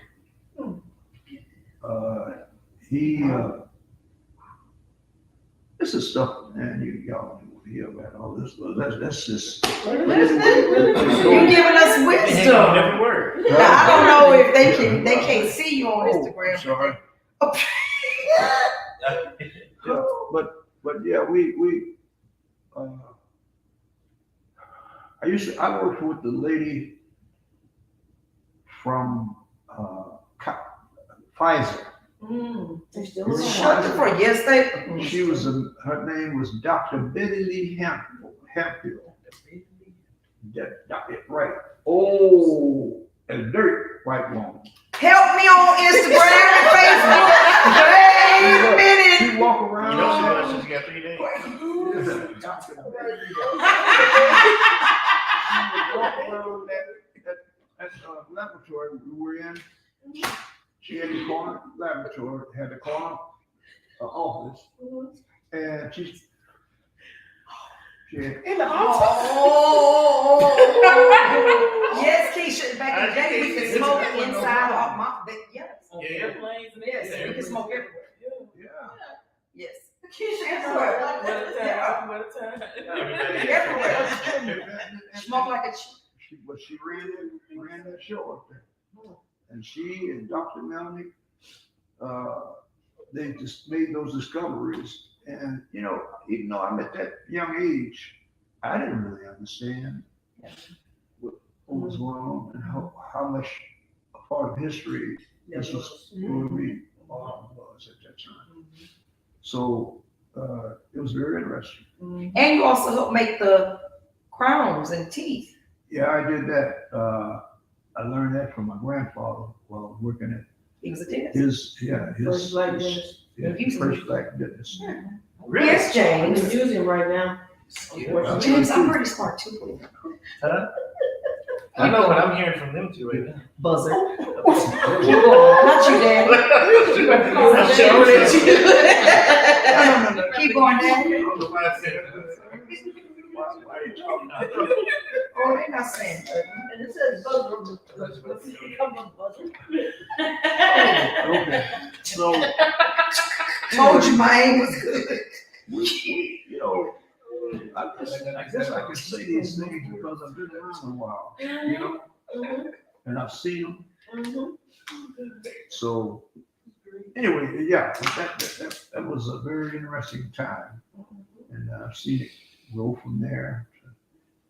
this is stuff, man, y'all don't want to hear about all this. That's just. You're giving us Hang on wisdom. every word. Now, I don't know if they can't see you on Instagram. Sorry. But yeah, I worked with the lady from Pfizer. Shut the front. Yes, She was her name was Dr. Betty Lee Hemphill. Right. Oh, a dirt white woman. help me on Instagram and Facebook. Wait a minute. She walk around. You know she was, she's got 3 days. laboratory we were in, she had the corner laboratory, had the corner office, and she had, In the Yes, Keisha, back in the day, we could smoke inside our mom, yes. On airplanes and Yes, we everything. can smoke everywhere. yeah. Yes. Keisha, Everywhere. What a time, what a time. Everywhere. And Smoke like a but she ran that show up there. And she and Dr. Melanie, they just made those discoveries. And, you know, even though I'm at that young age, I didn't really understand what was going on and how much a part of history this was going to be was at that time. So it was very interesting. And you also help make the crowns and teeth. Yeah, I did that. I learned that from my grandfather while I was working at He was a dentist. his First black dentist. first black dentist. Yes, In the James. museum right now. James, I'm pretty smart too. Huh? I know what I'm hearing from them two right now. Buzzer. Keep going. Not you, Daddy. I'm sure that No. Keep going, Daddy. Oh, they're not saying nothing. And it says buzzer. Come on, buzzer. Okay, so Told you my aim was good. we you know, I guess I can say these things because I've been around a while, you know, and I've seen them. So anyway, yeah, that was a very interesting time, and I've seen it go from there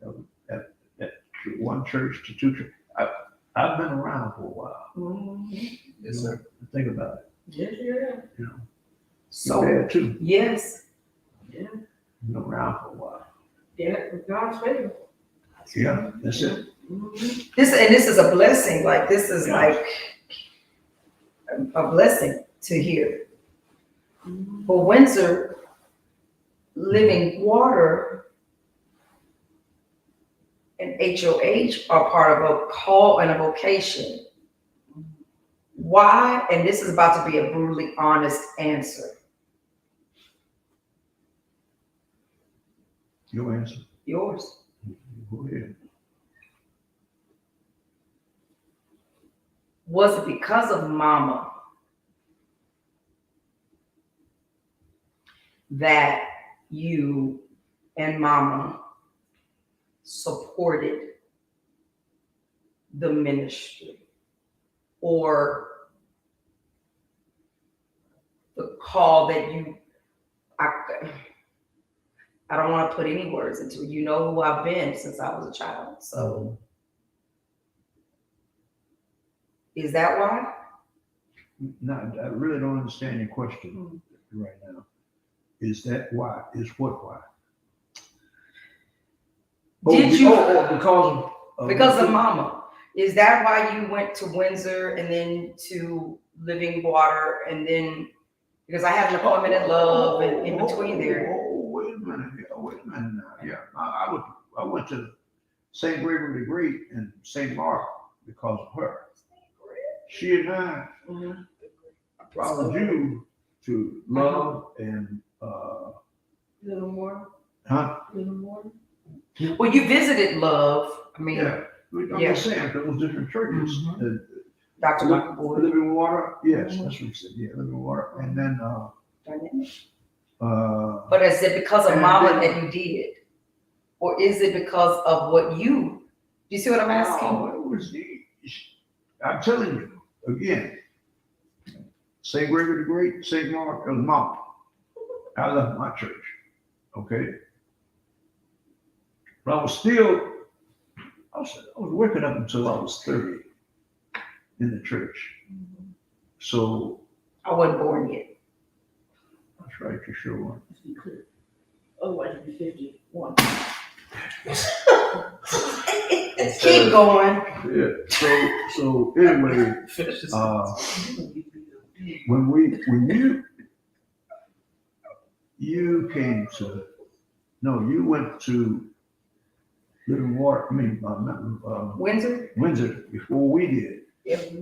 to one church to two churches. I've been around for a while. Yes, sir. Think about it. Yes, yeah. You know, So, there too. yes. Been around for a while. Yeah, with God's favor. Yeah, that's it. This is a blessing. Like, this is like a blessing to hear. For Windsor, living water and HOH are part of a call and a vocation. Why? And this is about to be a brutally honest answer. Your answer. Yours. Go ahead. Was it because of Mama that you and Mama supported the ministry, or the call that I don't want to put any words into it. You know who I've been since I was a child. So is that why? No, I really don't understand your question right now. Is that why? Is what why? Did you- because Because of Mama. Is that why you went to Windsor and then to Living Water, and then, because I had an appointment at Love and in between there. Wait a minute now. Yeah, I went to St. Gregory the Great and St. Mark because of her. She and I followed you to Love and Little more. Huh? Well, you visited Love. I mean, Yeah, I'm just saying, those different churches. Dr. Michael Boyd. Living Water, yes, that's what you said, yeah, Living Water, and then, But is it because of Mama that you did? Or is it because of what you, do you see what I'm asking? no, it was, I'm telling you, again, St. Gregory the Great, St. Mark, it was Mama. I left my church, okay? But I was working up until I was 30 in the church. So, I wasn't born yet. that's right, you sure weren't. Let's be clear. Otherwise, you'd be 51. Keep going. Yeah, so anyway, Finish this. when you came to, no, you went to Lived in Ward, Windsor? Windsor before we did. Yep.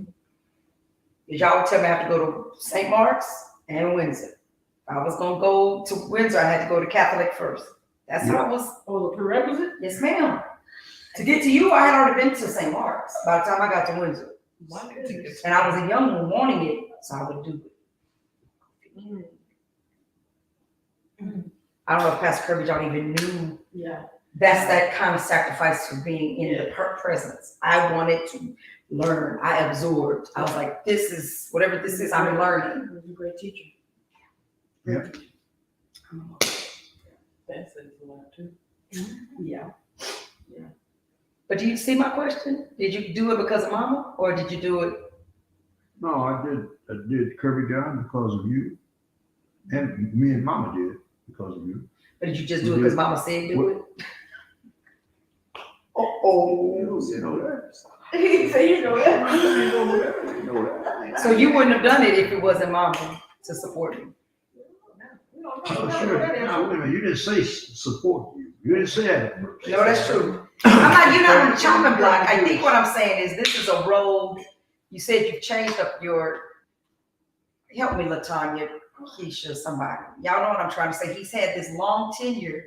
Y'all tell me I have to go to St. Mark's and Windsor. If I was gonna go to Windsor, I had to go to Catholic first. That's how it was. Oh, the prerequisite? Yes, ma'am. To get to you, I had already been to St. Mark's by the time I got to Windsor. My goodness. And I was a young one wanting it, so I would do it. I don't know if Pastor Kirby, y'all even knew Yeah. that's that kind of sacrifice for being in the presence. I wanted to learn. I absorbed. I was like, this is, whatever this is, I'm learning. He was a great teacher. Yeah. That's a lot too. Yeah. Yeah. But do you see my question? Did you do it because of mama or did you do it? No, I did Kirby Down because of you. And me and Mama did because of you. Or did you just do it because mama said do it? Oh. You know that. He said, you know that. You know that. So you wouldn't have done it if it wasn't mama to support you. Oh, sure. No, wait a minute. You didn't say support you. You didn't say that. No, that's true. I'm not, you're not on the chopping block. I think what I'm saying is this is a road. You said you've changed up your, help me, LaTanya, Keisha, somebody. Y'all know what I'm trying to say. He's had this long tenure.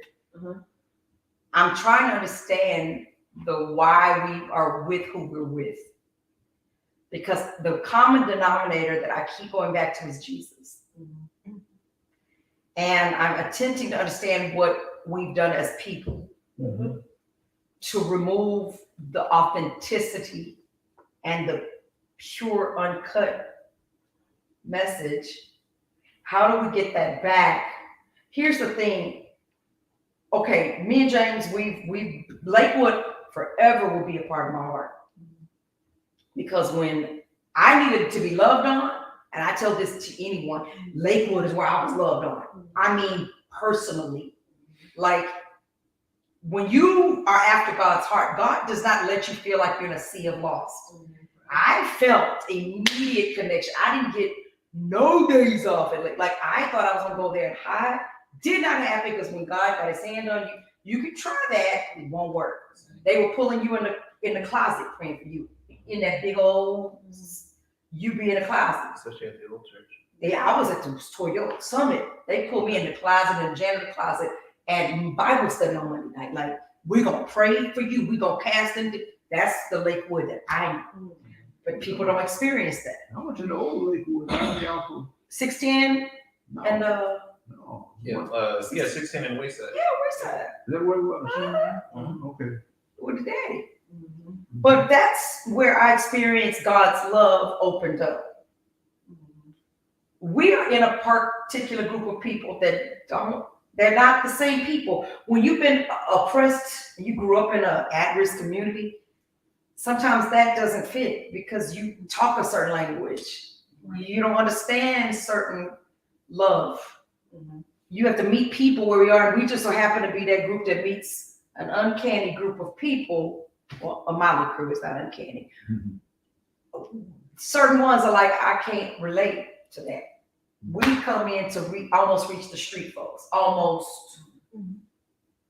I'm trying to understand the why we are with who we're with. Because the common denominator that I keep going back to is Jesus. And I'm attempting to understand what we've done as people to remove the authenticity and the pure, uncut message. How do we get that back? Here's the thing. Okay, me and James, we Lakewood forever will be a part of my heart. Because when I needed to be loved on, and I tell this to anyone, Lakewood is where I was loved on. I mean, personally. Like, when you are after God's heart, God does not let you feel like you're in a sea of lost. I felt immediate connection. I didn't get no days off. Like, I thought I was going to go there and hide. Did not happen because when God got his hand on you, you could try that. It won't work. They were pulling you in the closet praying for you. In that big old, you be in the closet. Especially at the old church. Yeah, I was at the Toyota Summit. They pulled me in the closet, in the janitor closet, and Bible study on Monday night. Like, we're going to pray for you. We're going to cast into, that's the Lakewood that I know. But people don't experience that. I went to the old Lakewood. 610 No, and no. Yeah, 16 in Wayside. yeah, where's that? Is that where it was? Okay. With the daddy. But that's where I experienced God's love opened up. We are in a particular group of people that they're not the same people. When you've been oppressed, and you grew up in an at-risk community, sometimes that doesn't fit because you talk a certain language. You don't understand certain love. You have to meet people where we are. And we just so happen to be that group that meets an uncanny group of people. Well, a Molly crew is not uncanny. Certain ones are like, I can't relate to that. We come in to almost reach the street folks. Almost.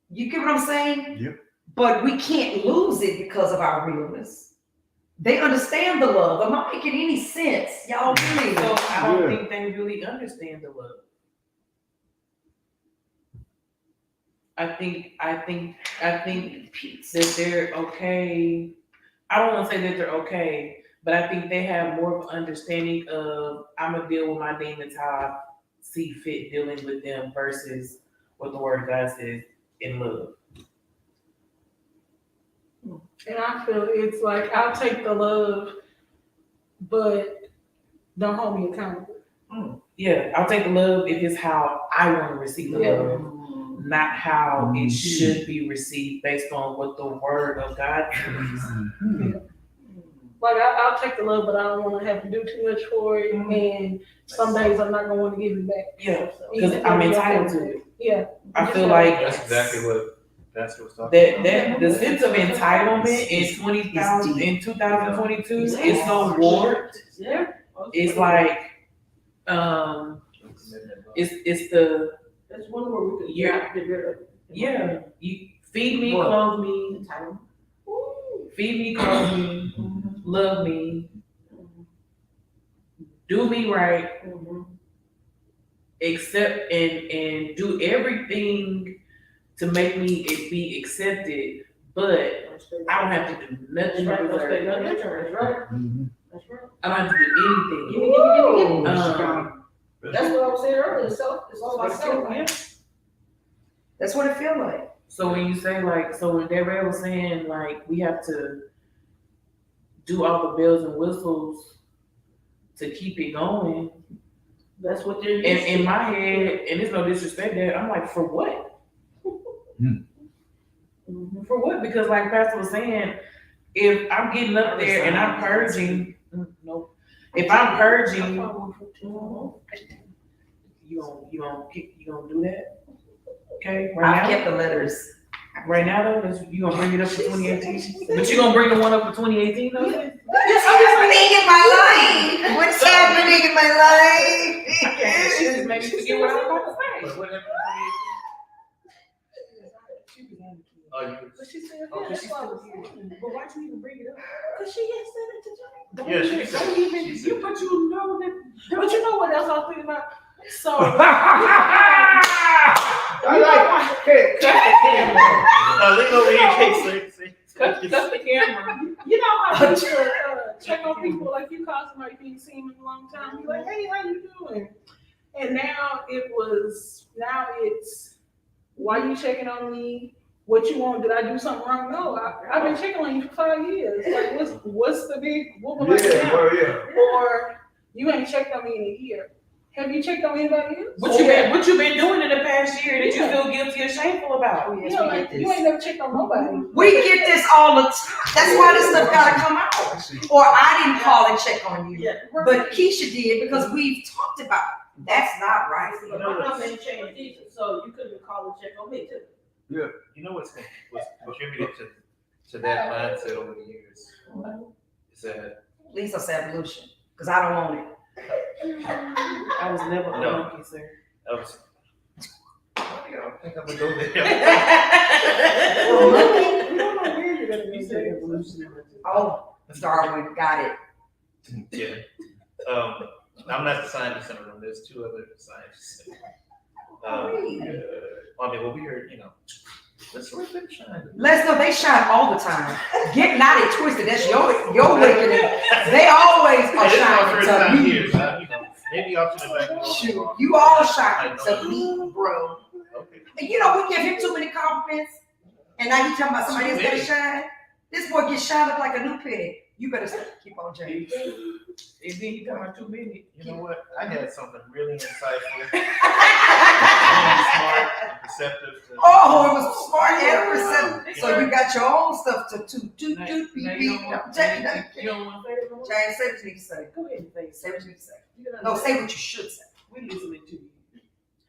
You get what I'm saying? Yep. But we can't lose it because of our realness. They understand the love. Am I making any sense? Y'all really? So I don't think they really understand the love. I think that they're okay. I don't want to say that they're okay, but I think they have more of an understanding of I'm gonna deal with my demons how I see fit dealing with them versus what the word of God says in love. And I feel it's like, I'll take the love, but don't hold me accountable. Yeah, I'll take the love if it's how I want to receive the love, not how it should be received based on what the word of God says. Like, I'll take the love, but I don't want to have to do too much for it. And some days I'm not going to want to give it back. Yeah, because I'm entitled to it. Yeah. I feel like That's exactly what Pastor was talking about. that the sense of entitlement in 2022 is so warped. Yeah. It's like it's the That's one word we could Yeah. get rid of. yeah, you feed me, What? clothe me, feed me, clothe me, love me, do me right, accept and do everything to make me be accepted, but I don't have to do nothing to deserve it. That's right. Mhm. That's right. I don't have to do anything. Whoa. That's That's what I was saying earlier. Self, it's all about self. Yeah. That's what it feels like. So when you say like, so when Darrell was saying like we have to do all the bells and whistles to keep it going, That's what they're used and to. in my head, and there's no disrespect there, I'm like, for what? For what? Because like Pastor was saying, if I'm getting up there and I'm purging, nope. If I'm purging, you gonna do that? Okay, I've right now, kept the letters. right now though, you gonna bring it up for 2018, but you gonna bring the one up for 2018 though? I'm just thinking my life. What's happening in my life? She just made me forget what I was about to say. But what happened in 2018? Oh, you But she said, Oh, yeah, that's she's what I still was here. saying. But why'd you even bring it up? Because she had said it to John. Yeah, she said it. She said it. But you know that. But you know what else I was thinking about? So. I like, hey, cut the camera. Lean over here, Casey. Cut the camera. You know how you check on people like you call somebody you ain't seen in a long time. You're like, hey, how you doing? And now it's why you checking on me? What you want? Did I do something wrong? No, I've been checking on you for 5 years. Like, what's the big whoop am I doing Yeah, now? well, yeah. Or you ain't checked on me in a year. Have you checked on anybody else? What you been doing in the past year that you feel guilty or shameful about? Oh, yes, You know, we like, get you this. ain't never checked on nobody. We get this all the time. That's why this stuff gotta come out. Or I didn't call and check on you. Yeah. But Keisha did because we've talked about it. That's not right. But my number ain't changed either, so you couldn't call and check on me too. You know what's contributed to that mindset over the years is that Leave us evolution, because I don't want it. I was never No. unlucky, sir. I was. I don't think I'm gonna go there. You said evolution. Oh, Darwin, got it. Yeah. I'm not the scientist in the room. There's two other scientists. We heard, let's let them shine. Let's know they shine all the time. Get not it twisted. That's your wicked. They always Hey, are this is my shining first to time me. here, so maybe I'll turn it back. Shoot, you all shine to me, bro. Okay. And we give him too many compliments, and now he talking about somebody else gotta shine. This boy gets shined up like a new penny. You better keep on, James. And then you talking about 2 minutes. You know what? I had something really insightful, smart, and perceptive. Oh, it was smart and receptive. So you got your own stuff to do. Now James, you don't want to say it no more? say what you need to say. Go ahead and say it. Say what you need to say. No, say what you should say. We listening to you.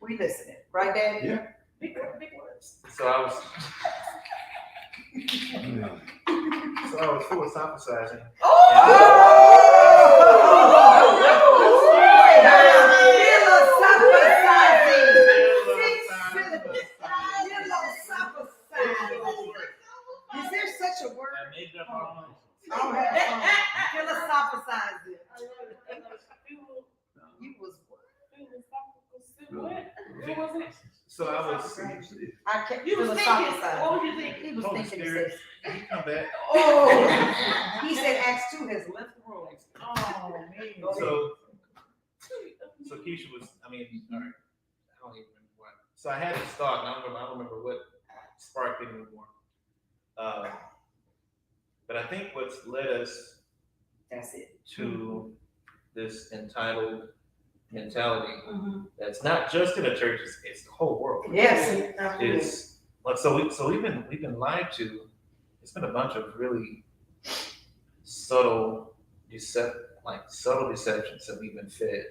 We listening, right, Dad? Yeah. Big words. So I was philosophizing. Is there such a word? I made it up on Philosophizing. You was So I was. I kept You was thinking, philosophizing. what was you thinking? He was Holy thinking Spirit. this. Can you come back? Oh, he said Acts 2 has left the room. Oh, man. So Keisha was, all right, I don't even remember what. So I had this thought, and I don't remember what sparked it anymore. But I think what's led us That's it. to this entitled mentality that's not just in the church, it's the whole world. Yes. Is like we've been lied to. It's been a bunch of really subtle deceptions that we've been fed.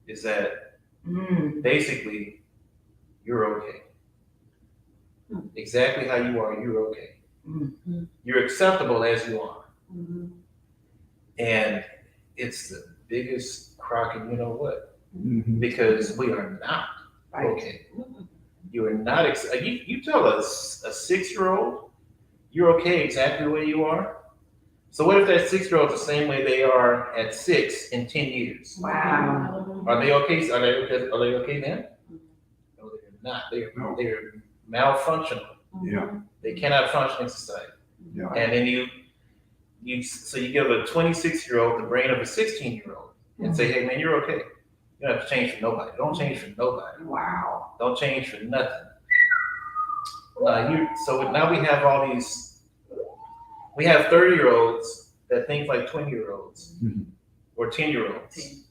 Is that basically you're okay. Exactly how you are, you're okay. You're acceptable as you are. And it's the biggest crock, and you know what? Because we are not okay. You are not, you tell us a 6-year-old, you're okay exactly the way you are. So what if that 6-year-old's the same way they are at 6 in 10 years? Wow. Are they okay? Are they okay then? No, they're not. They're malfunctional. Yeah, They cannot function in society. yeah. And then you give a 26-year-old the brain of a 16-year-old and say, hey man, you're okay. You don't have to change for nobody. Don't change for nobody. Wow. Don't change for nothing. So now we have all these. We have 30-year-olds that think like 20-year-olds Mhm. or 10-year-olds,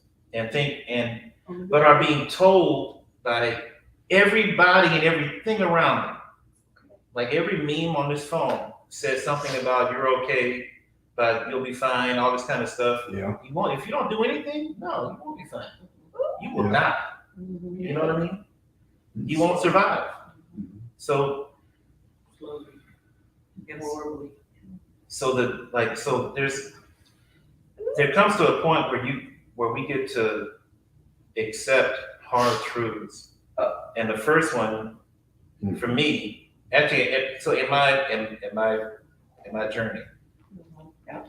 but are being told by everybody and everything around them. Like every meme on this phone says something about you're okay, but you'll be fine, all this kind of stuff. Yeah. You won't, if you don't do anything, no, you won't be fine. You will Yeah. die. You know what I mean? You won't survive. So there comes to a point where we get to accept hard truths. And the first one for me, actually, so in my journey,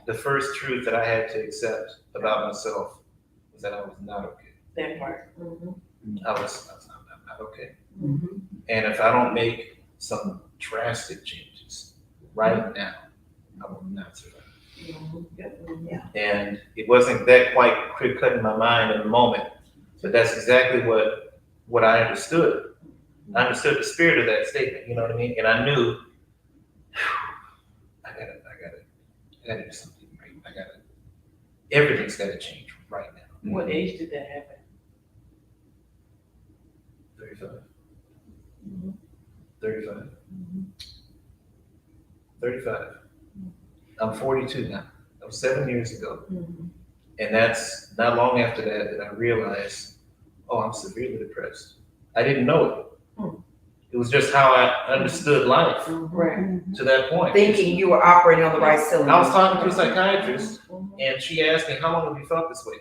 the first truth that I had to accept about myself was that I was not okay. That part. I'm not okay. And if I don't make some drastic changes right now, I will not survive. And it wasn't that quite quick cut in my mind in the moment, but that's exactly what I understood. I understood the spirit of that statement, you know what I mean? And I knew I gotta do something right. Everything's gotta change right now. What age did that happen? 35. 35. 35. I'm 42 now. That was 7 years ago. And that's not long after that I realized, oh, I'm severely depressed. I didn't know it. It was just how I understood life Right. to that point. Thinking you were operating on the right cylinder. I was talking to a psychiatrist, and she asked me, how long have you felt this way?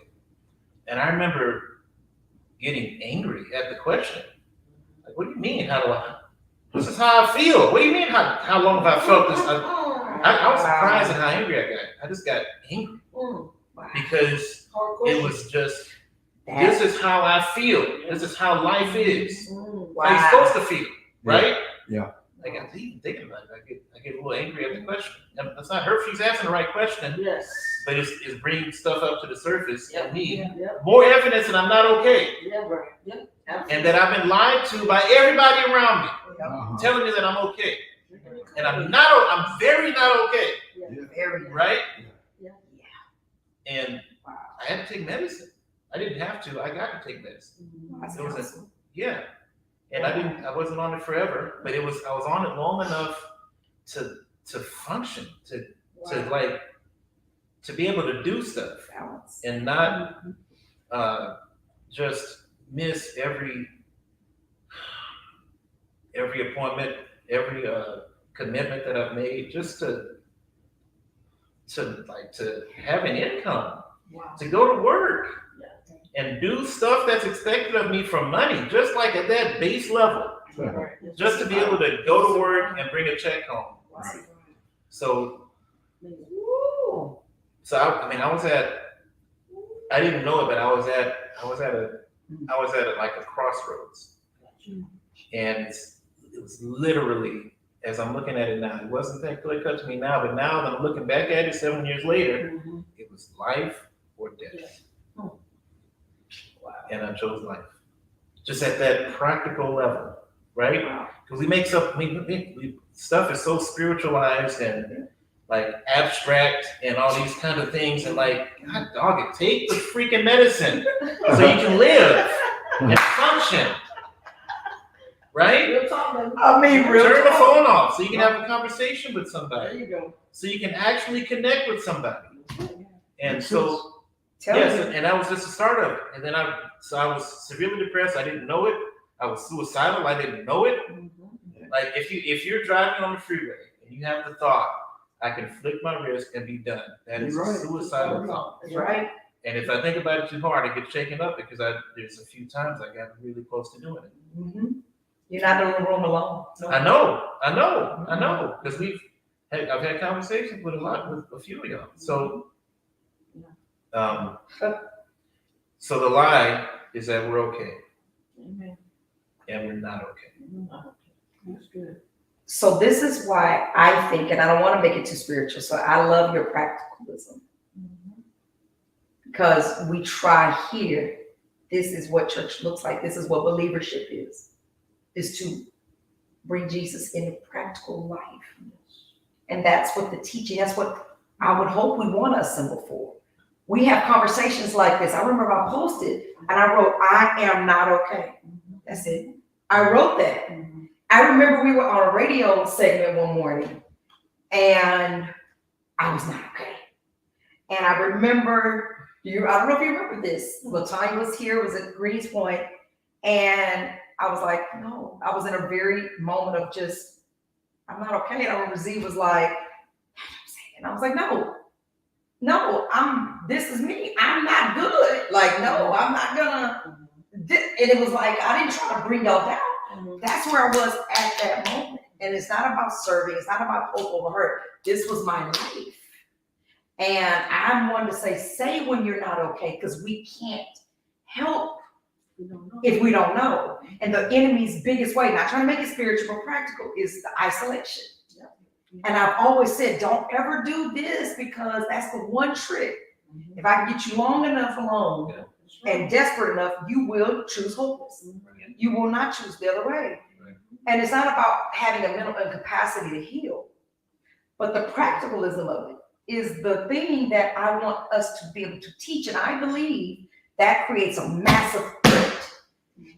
And I remember getting angry at the question. Like, what do you mean? This is how I feel. What do you mean? How long have I felt this? I was surprised at how angry I got. I just got angry because it was just, this is how I feel. This is how life is. How you're supposed to feel, right? Yeah. Like I'm even thinking about it. I get a little angry at the question. And it's not her. She's asking the right question, Yes. but it's bringing stuff up to the surface in me. Yep. More evidence that I'm not okay, Yeah. Right. Yep. and that I've been lied to by everybody around me, Uh-huh. telling me that I'm okay, and I'm not. I'm very not okay, Very right? Yeah. And I had to take medicine. I didn't have to. I got to take medicine. That's It was awesome. Yeah. And I wasn't on it forever, but I was on it long enough to function, to be able to do stuff Balance. and not just miss every appointment, every commitment that I've made, just to have an income, to go to work and do stuff that's expected of me for money, just like at that base level, just to be able to go to work and bring a check home. So I didn't know it, but I was at like a crossroads, and it was literally, as I'm looking at it now, it wasn't that clear cut to me now, but now that I'm looking back at it 7 years later, it was life or death. And I chose life. Just at that practical level, right? Because we make stuff, stuff is so spiritualized and like abstract and all these kind of things, and like, God dog it, take the freaking medicine so you can live and function, right? I mean, real Turn the talk. phone off so you can have a conversation with There somebody, you go. so you can actually connect with somebody. And so, Tell yes, me. and that was just the start of it. And then I was severely depressed. I didn't know it. I was suicidal. I didn't know it. Like if you're driving on the freeway and you have the thought, I can flick my wrist and be done. That is a suicidal thought. That's right. And if I think about it too hard, I get shaken up because there's a few times I got really close to doing it. You're not in the room alone. I know, because I've had conversations with a few of y'all. So, so the lie is that we're okay Amen. and we're not okay. That's good. So this is why I think, and I don't want to make it too spiritual, so I love your practicalism. Because we try here, this is what church looks like. This is what believership is to bring Jesus into practical life. And that's what the teaching, that's what I would hope we want to assemble for. We have conversations like this. I remember I posted and I wrote, I am not okay. That's it. I wrote that. I remember we were on a radio segment one morning and I was not okay. And I remember, I don't know if you remember this, Latanya was here, was at Greens Point, and I was like, no, I was in a very moment of just, I'm not okay. And I remember Z was like, and I was like, no, this is me. I'm not good. Like, no, I'm not gonna. And it was like, I didn't try to bring y'all down. That's where I was at that moment. And it's not about serving. It's not about hope over hurt. This was my life. And I'm one to say when you're not okay, because we can't help if we don't know. And the enemy's biggest way, not trying to make it spiritual but practical, is the isolation. And I've always said, don't ever do this, because that's the one trick. If I can get you long enough alone and desperate enough, you will choose hopeless. You will not choose the other way. And it's not about having a mental incapacity to heal, but the practicalism of it is the thing that I want us to be able to teach. And I believe that creates a massive threat.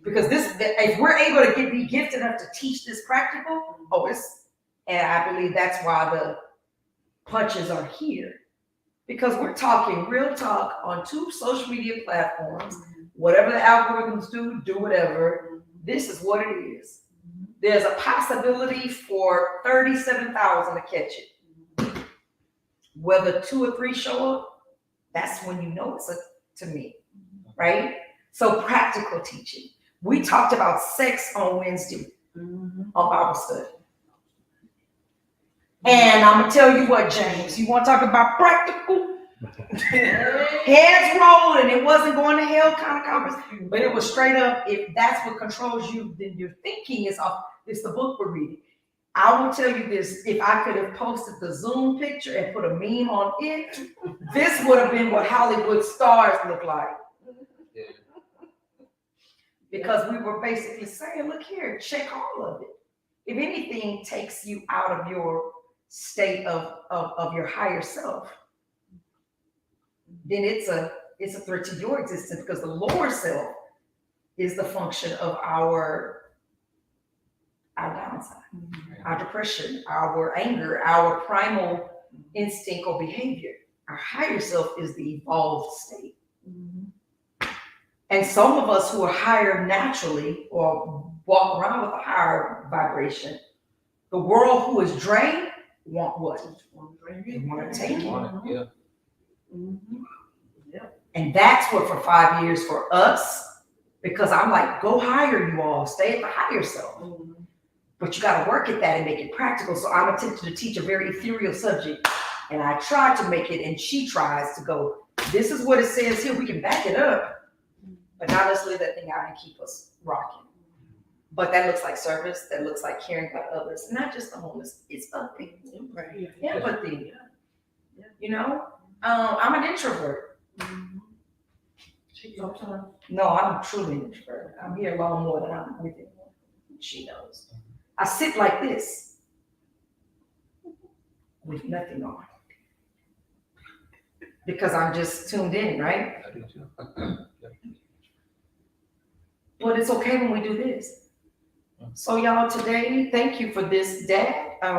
Because if we're able to be gifted enough to teach this practical, and I believe that's why the punches are here. Because we're talking real talk on 2 social media platforms. Whatever the algorithms do whatever. This is what it is. There's a possibility for 37,000 to catch it. Whether 2 or 3 show up, that's when you know it's to me, right? So practical teaching. We talked about sex on Wednesday on Bible study. And I'm gonna tell you what, James, you want to talk about practical? Heads rolled and it wasn't going to hell kind of conversation, but it was straight up, if that's what controls you, then your thinking is off. It's the book we're reading. I will tell you this, if I could have posted the Zoom picture and put a meme on it, this would have been what Hollywood stars look like. Because we were basically saying, look here, check all of it. If anything takes you out of your state of your higher self, then it's a threat to your existence, because the lower self is the function of our downside, our depression, our anger, our primal instinct or behavior. Our higher self is the evolved state. And some of us who are higher naturally or walk around with a higher vibration, the world who is drained want what? They want to take it. And that's what for 5 years for us, because I'm like, go higher, you all, stay at the higher self. But you got to work at that and make it practical. So I'm attempting to teach a very ethereal subject, and I try to make it, and she tries to go, this is what it says here, we can back it up, but not let's leave that thing out and keep us rocking. But that looks like service, that looks like caring about others, not just the homeless, it's other people. Empathy. You know, I'm an introvert. No, I'm truly an introvert. I'm here alone more than I'm with anyone. She knows. I sit like this with nothing on, because I'm just tuned in, right? I do too. But it's okay when we do this. So y'all, today, thank you for this, Dad. I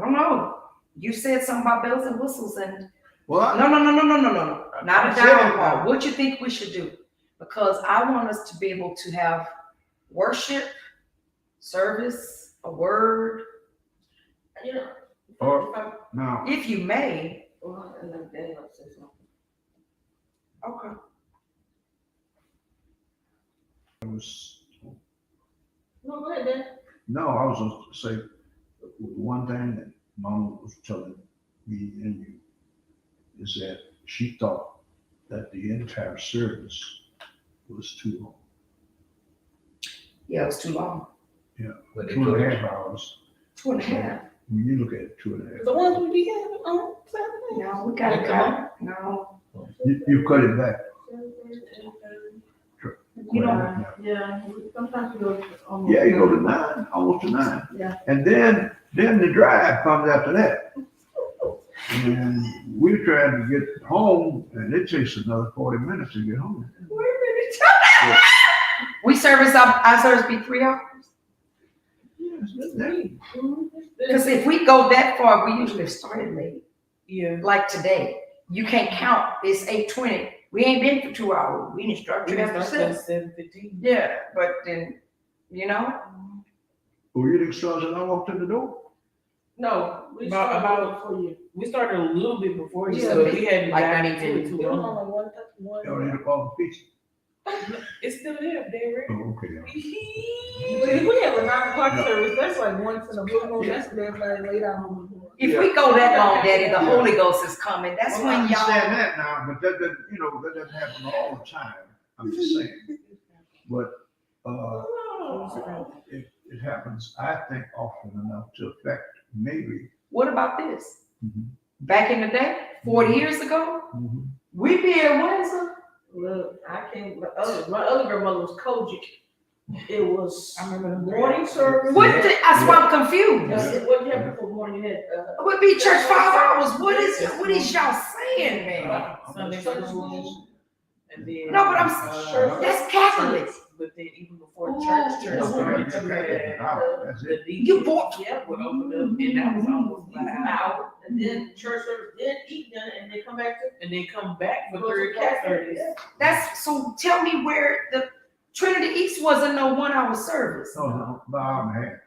don't know. You said something about bells and whistles, and What? no. Not a downfall. What you think we should do? Because I want us to be able to have worship, service, a word, you know. Or no. If you may. Okay. No, go ahead, Dan. No, I was going to say, one thing that Mom was telling me and you is that she thought that the entire service was too long. Yeah, it was too long. But they 2.5 hours. 2.5. When you look at 2.5, The ones we be having on Saturday. No, we gotta go. No. you cut it back. You know, Yeah, sometimes we go almost. Yeah, you go to 9, almost to 9. Yeah. And then the drive comes after that. And we're trying to get home, and it takes another 40 minutes to get home. wait a minute. We service our service be 3 hours. Yes, that's that. Because if we go that far, we usually started late. Yeah. Like today, you can't count. It's 8:20. We ain't been for 2 hours. We didn't start We till after started 7. at 7:15. Yeah, but then, you know, Well, you didn't start until I walked in the door. No, we About- started about- before you. We started a little bit before you, Yeah, so but we hadn't like gotten that into it even- too It was long. only one. Y'all need to call the pizza. It's still there, Derek. Oh, okay. But if we have a 9 o'clock service, that's like once in a blue moon, that's when everybody lay down on the floor. if we go that long, Daddy, the Yeah. Holy Ghost is coming. That's Well, I when understand y'all. that now, but that doesn't, that doesn't happen all the time. I'm just saying. But it happens, I think, often enough to affect maybe. What about this? Mhm. Back in the day, 40 years ago, we be at Windsor. Look, I can't, my other grandmother was Kojic. It was I remember the morning service. That's why I'm confused. What you have before morning, you had, It would be church 5 hours. What is y'all saying, man? Sunday school. And then. No, but that's Catholic. But then even before Ooh. church Yeah, started, that's you it. had That's the it. You DJ, bought- yeah, would open up, and that was almost like an hour. out, and then church service, then eat dinner, and then come back to. And then come back for Go to 3 o'clock Catholic, service. yeah. That's so. Tell me where the Trinity East wasn't no 1 hour service. No, about an hour and a half.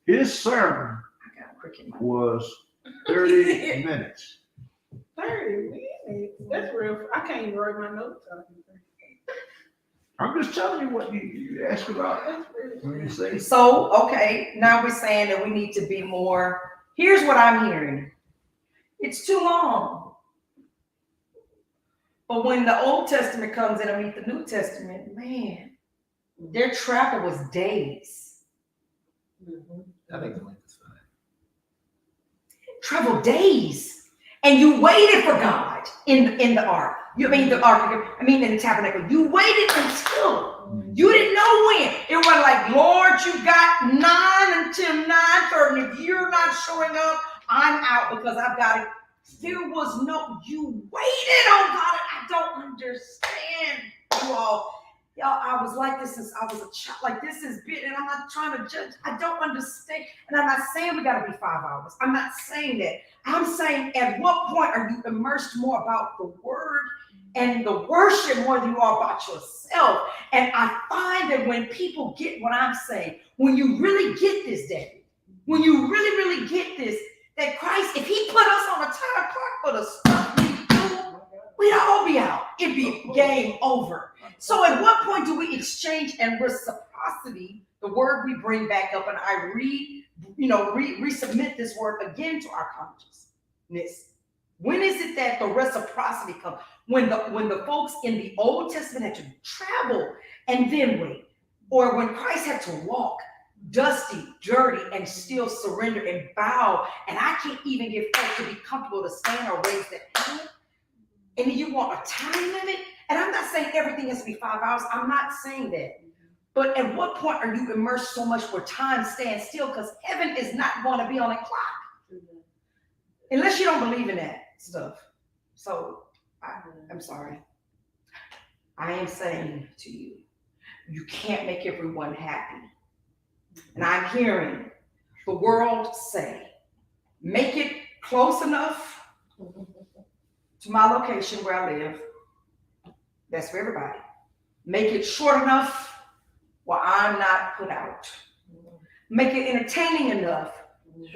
His sermon I got a cricket. was 30 minutes. 30 minutes, that's real, I can't even write my notes out. I'm just telling you what you ask about when you say. So, okay, now we're saying that we need to be more. Here's what I'm hearing. It's too long. But when the Old Testament comes in and meet the New Testament, man, their travel was days. I think the length is fine. Travel days. And you waited for God in the ark. In the tabernacle. You waited until you didn't know when. It was like, Lord, you got 9 until 9:30. If you're not showing up, I'm out because I've got it. There was no, you waited on God. I don't understand you all. Y'all, I was like this since I was a child. Like this is bit, and I'm not trying to judge. I don't understand. And I'm not saying we gotta be 5 hours. I'm not saying that. I'm saying at what point are you immersed more about the word and the worship more than you are about yourself? And I find that when people get what I'm saying, when you really get this, David, when you really, really get this, that Christ, if he put us on a time clock for the stuff we do, we'd all be out. It'd be game over. So at what point do we exchange and reciprocity, the word we bring back up, and I resubmit this word again to our consciousness? When is it that the reciprocity comes? When the folks in the Old Testament had to travel and then wait, or when Christ had to walk dusty, dirty, and still surrender and bow, and I can't even get folks to be comfortable to stand or raise their hand, and you want a time limit? And I'm not saying everything has to be 5 hours. I'm not saying that. But at what point are you immersed so much where time stands still? Because heaven is not going to be on a clock. Unless you don't believe in that stuff. So I'm sorry. I am saying to you, you can't make everyone happy. And I'm hearing the world say, make it close enough to my location where I live. That's for everybody. Make it short enough where I'm not put out. Make it entertaining enough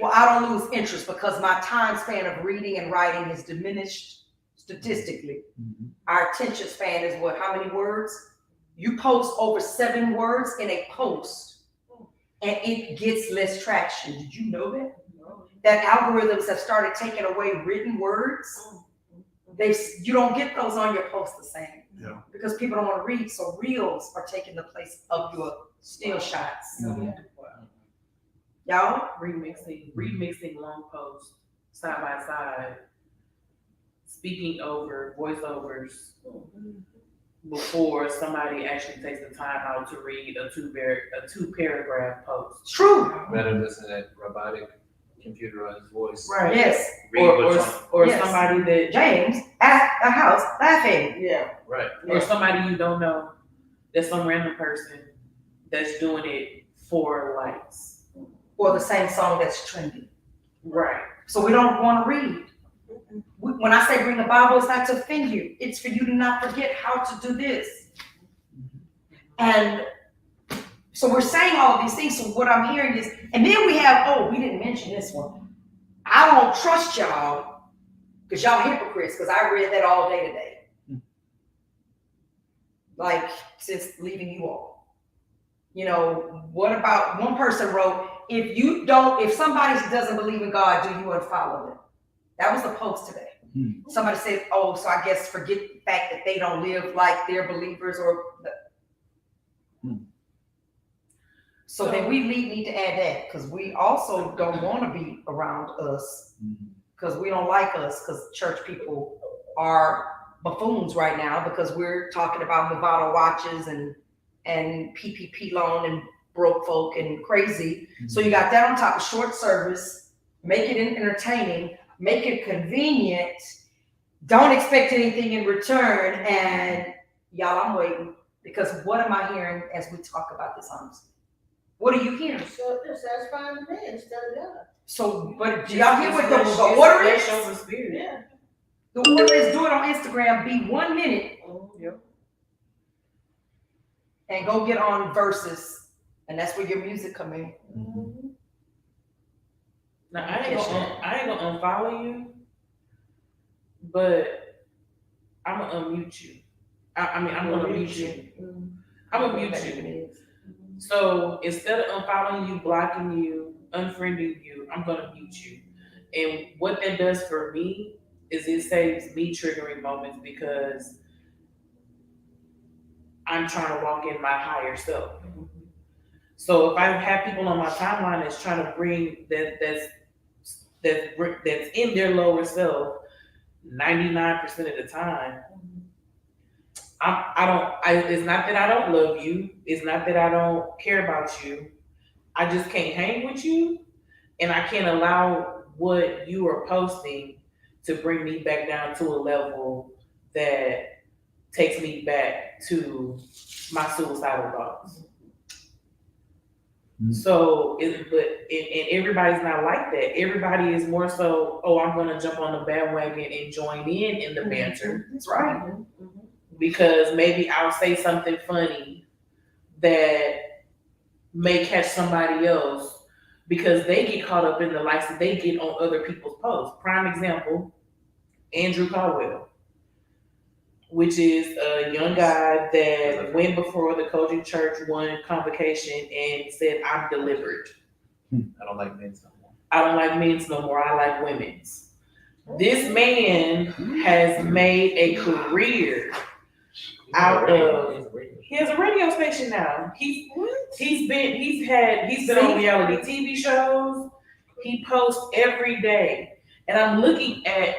where I don't lose interest because my time span of reading and writing is diminished statistically. Our attention span is what? How many words? You post over 7 words in a post, and it gets less traction. Did you know that? That algorithms have started taking away written words. You don't get those on your post the same. Yeah. Because people don't want to read. So reels are taking the place of your still shots. Y'all? Remixing long posts side by side, speaking over voiceovers before somebody actually takes the time out to read a two paragraph post. True. Rather than listening to that robotic computerized voice. Right. Yes. Or Yes. somebody that James at a house laughing. Yeah. Right. or somebody you don't know, that's some random person that's doing it for likes. Or the same song that's trending. Right. So we don't want to read. When I say bring the Bible, it's not to offend you. It's for you to not forget how to do this. And so we're saying all of these things. So what I'm hearing is, and then we have, we didn't mention this one. I don't trust y'all because y'all hypocrites, because I read that all day today. Like, since leaving you all. You know, what about, one person wrote, if somebody doesn't believe in God, do you unfollow them? That was the post today. Somebody said, so I guess forget the fact that they don't live like they're believers So then we need to add that, because we also don't want to be around us, because we don't like us, because church people are buffoons right now, because we're talking about Movado watches and PPP loan and broke folk and crazy. So you got that on top of short service, make it entertaining, make it convenient, don't expect anything in return, and y'all, I'm waiting, because what am I hearing as we talk about this honestly? What are you hearing? So they're satisfying the man instead of God. So, but do y'all hear what the order is? Yeah. The order is do it on Instagram, be 1 minute, and go get on Versus, and that's where your music come in. Now I ain't gonna unfollow you, but I'm gonna unmute you. I'm gonna mute you. I'm gonna mute you. So instead of unfollowing you, blocking you, unfriending you, I'm gonna mute you. And what that does for me is it saves me triggering moments, because I'm trying to walk in my higher self. So if I have people on my timeline that's trying to bring that's in their lower self 99% of the time, it's not that I don't love you. It's not that I don't care about you. I just can't hang with you, and I can't allow what you are posting to bring me back down to a level that takes me back to my suicidal thoughts. So, and everybody's not like that. Everybody is more so, I'm going to jump on the bandwagon and join in the banter. That's right. Because maybe I'll say something funny that may catch somebody else, because they get caught up in the likes that they get on other people's posts. Prime example, Andrew Caldwell, which is a young guy that went before the Kojic Church one convocation and said, I'm delivered. I don't like men's no more. I don't like men's no more. I like women's. This man has made a career out of. He has a radio station now. He's been on reality TV shows. He posts every day, and I'm looking at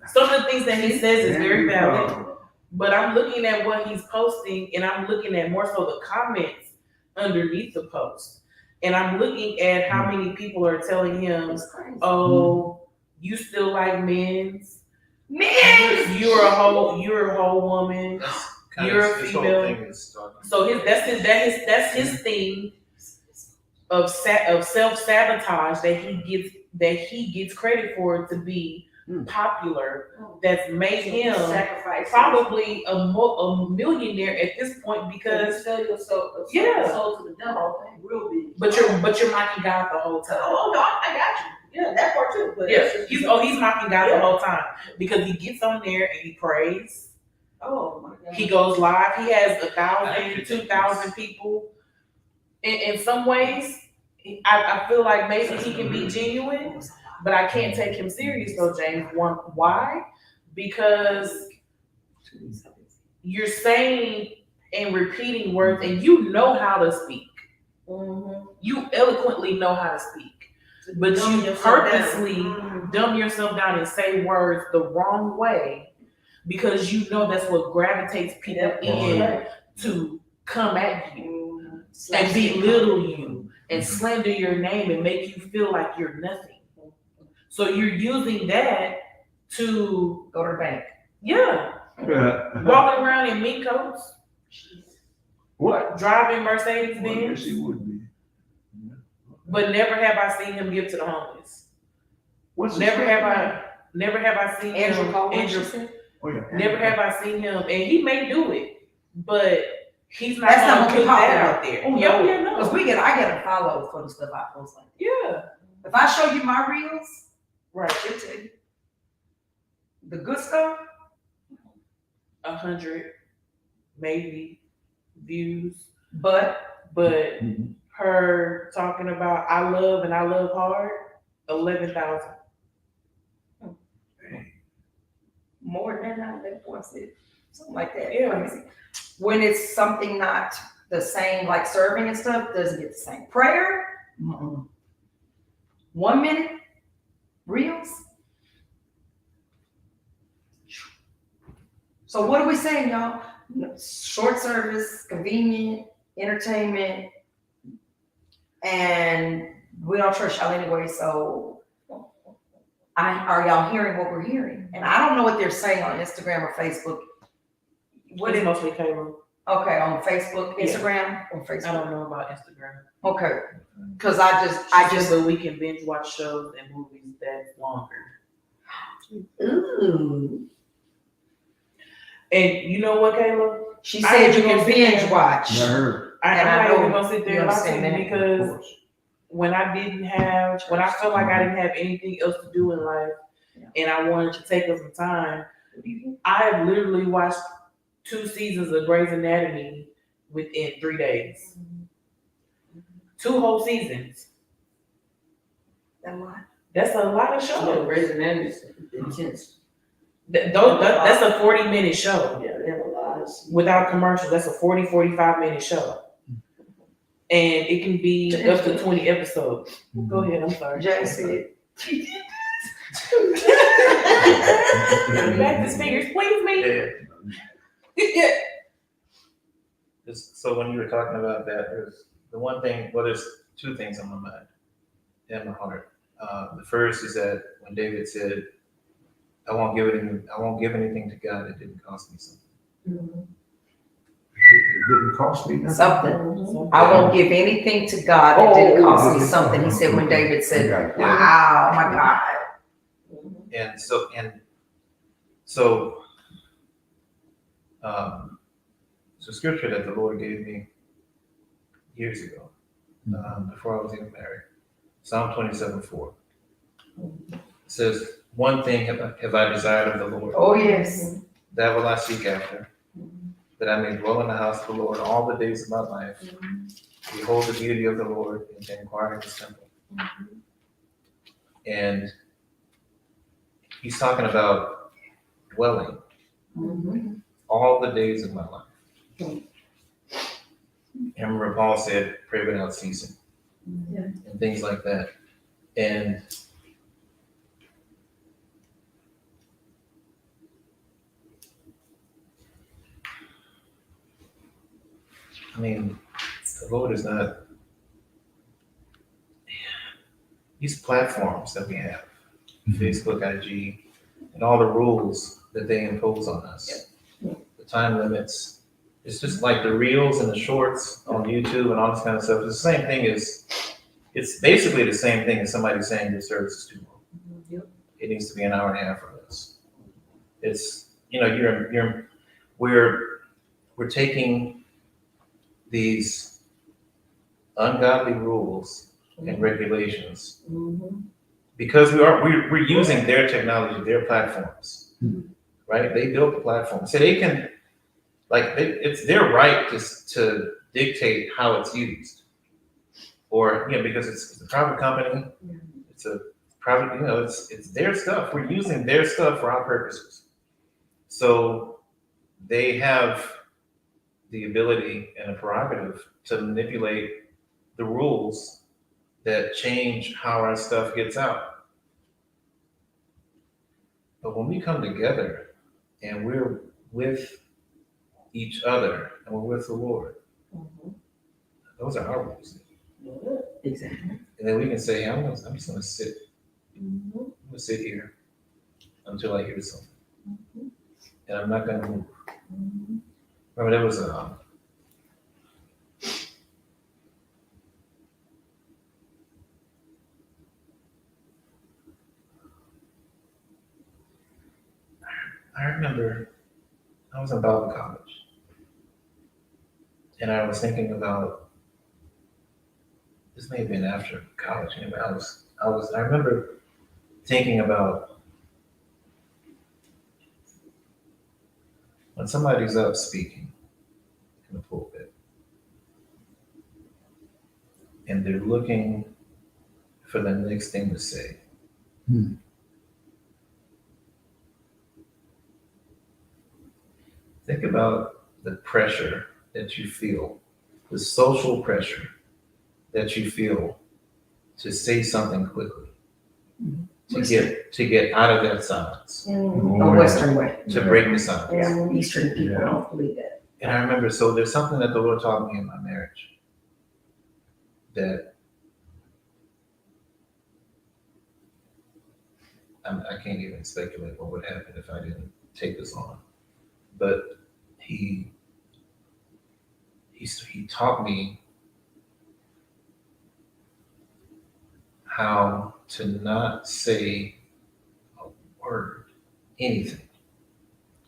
some of the things that he says is very valid. But I'm looking at what he's posting, and I'm looking at more so the comments underneath the post, and I'm looking at how many people are telling him, "Oh, you still like men's? You're a whole woman." You're a female. So that's his thing of self-sabotage that he gets credit for to be popular. That's made him probably a millionaire at this point, because sell yourself soul to the devil, real big. But you're mocking God the whole time. Oh no, I got you. Yeah, that part too. But he's mocking God the whole time, because he gets on there and he prays. Oh my God. He goes live. He has 1,000, 2,000 people. In some ways, I feel like maybe he can be genuine, but I can't take him serious though, James. One, why? Because you're saying and repeating words, and you know how to speak. You eloquently know how to speak, but you purposely dumb yourself down and say words the wrong way because you know that's what gravitates people in to come at you and belittle you and slander your name and make you feel like you're nothing. So you're using that to Go to the bank. walking around in mink coats, What? driving Mercedes Well, yes, Benz, he would be. but never have I seen him give to the homeless. What's his Never name? have I seen Andrew him. Cole. Andrew, Oh, yeah. never have I seen him, and he may do it, but he's not That's not gonna gonna be put that popular. out there. Oh, Yeah, no. yeah, Because no. I get a follow for the stuff I post like that. Yeah, If I show you my reels, right. she'll tell you. The good stuff, 100 maybe views, but but Mhm. her talking about I love and I love hard, 11,000. more than that, something like that. Yeah. Crazy. When it's something not the same, like serving and stuff, doesn't get the same. Prayer, 1 minute, reels. So what are we saying, y'all? Short service, convenient, entertainment, and we don't trust y'all anyway, so are y'all hearing what we're hearing? And I don't know what they're saying on Instagram or Facebook. What It's is, mostly Caleb. okay, on Facebook, Yeah. Instagram, on I Facebook? don't know about Instagram. Okay, because I I just, but we can binge watch shows and movies that's longer. ooh. And you know what, Caleb? She I said ain't you gonna can sit binge there. watch. I heard. I'm And I not know even gonna sit there you and lie to understand you that, Of because course. when I felt like I didn't have anything else to do in life and I wanted to take up some time, I literally watched 2 seasons of Grey's Anatomy within 3 days. 2 whole seasons. That's a lot of shows. Grey's Anatomy is intense. That's a 40-minute show. Yeah, they have a lot of. Without commercials, that's a 45-minute show. And it can be up to 20 episodes. Go ahead, I'm sorry. Jay said. Back to fingers, please, me. Yeah. So when you were talking about that, there's the one thing, well, there's 2 things on my mind and my heart. The first is that when David said, I won't give anything to God that didn't cost me something. It didn't cost me nothing. Something. I won't give anything to God that didn't cost me something. He said when David said, wow, my God. And so it's a scripture that the Lord gave me years ago, before I was even married. Psalm 27:4. It says, one thing have I desired of the Lord, Oh, yes. that will I seek after, that I may dwell in the house of the Lord all the days of my life, to behold the beauty of the Lord and to inquire in his temple. And he's talking about dwelling all the days of my life. And remember Paul said, pray without ceasing, and things like that. And I mean, the Lord is not, these platforms that we have, Facebook, IG, and all the rules that they impose on us, the time limits, it's just like the reels and the shorts on YouTube and all this kind of stuff. It's the same thing it's basically the same thing as somebody saying your service is too long. It needs to be an hour and a half or less. It's, we're taking these ungodly rules and regulations because we're using their technology, their platforms. right? They built the platform. So they can, it's their right to dictate how it's used. Or, because it's a private company, it's a private, it's their stuff. We're using their stuff for our purposes. So they have the ability and a prerogative to manipulate the rules that change how our stuff gets out. But when we come together and we're with each other and we're with the Lord, those are our rules. Exactly. And then we can say, I'm just going to sit. I'm going to sit here until I hear something. And I'm not going to move. Remember, there was I remember I was in Bible college. And I was thinking about, this may have been after college. Anyway, I remember thinking about when somebody's up speaking in the pulpit and they're looking for the next thing to say. Think about the pressure that you feel, the social pressure that you feel to say something quickly, to get out of that silence, A Western way. to break the silence. Yeah, Eastern people don't believe that. And I remember, so there's something that the Lord taught me in my marriage that I can't even speculate what would happen if I didn't take this on. But he taught me how to not say a word, anything.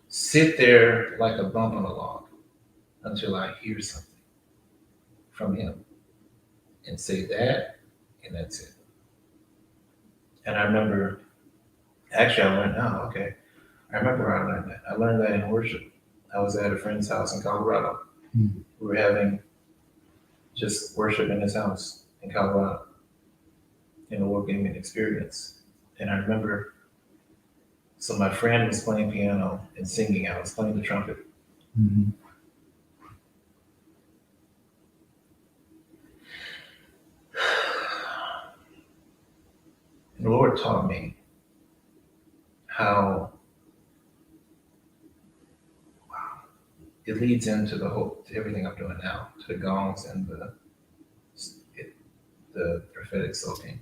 Sit there like a bump on a log until I hear something from him and say that, and that's it. And I remember, actually I learned, I remember where I learned that. I learned that in worship. I was at a friend's house in Colorado. We were having just worship in his house in Colorado. And the Lord gave me an experience. And I remember, so my friend was playing piano and singing. I was playing the trumpet. And the Lord taught me how it leads into to everything I'm doing now, to the gongs and the prophetic soaking.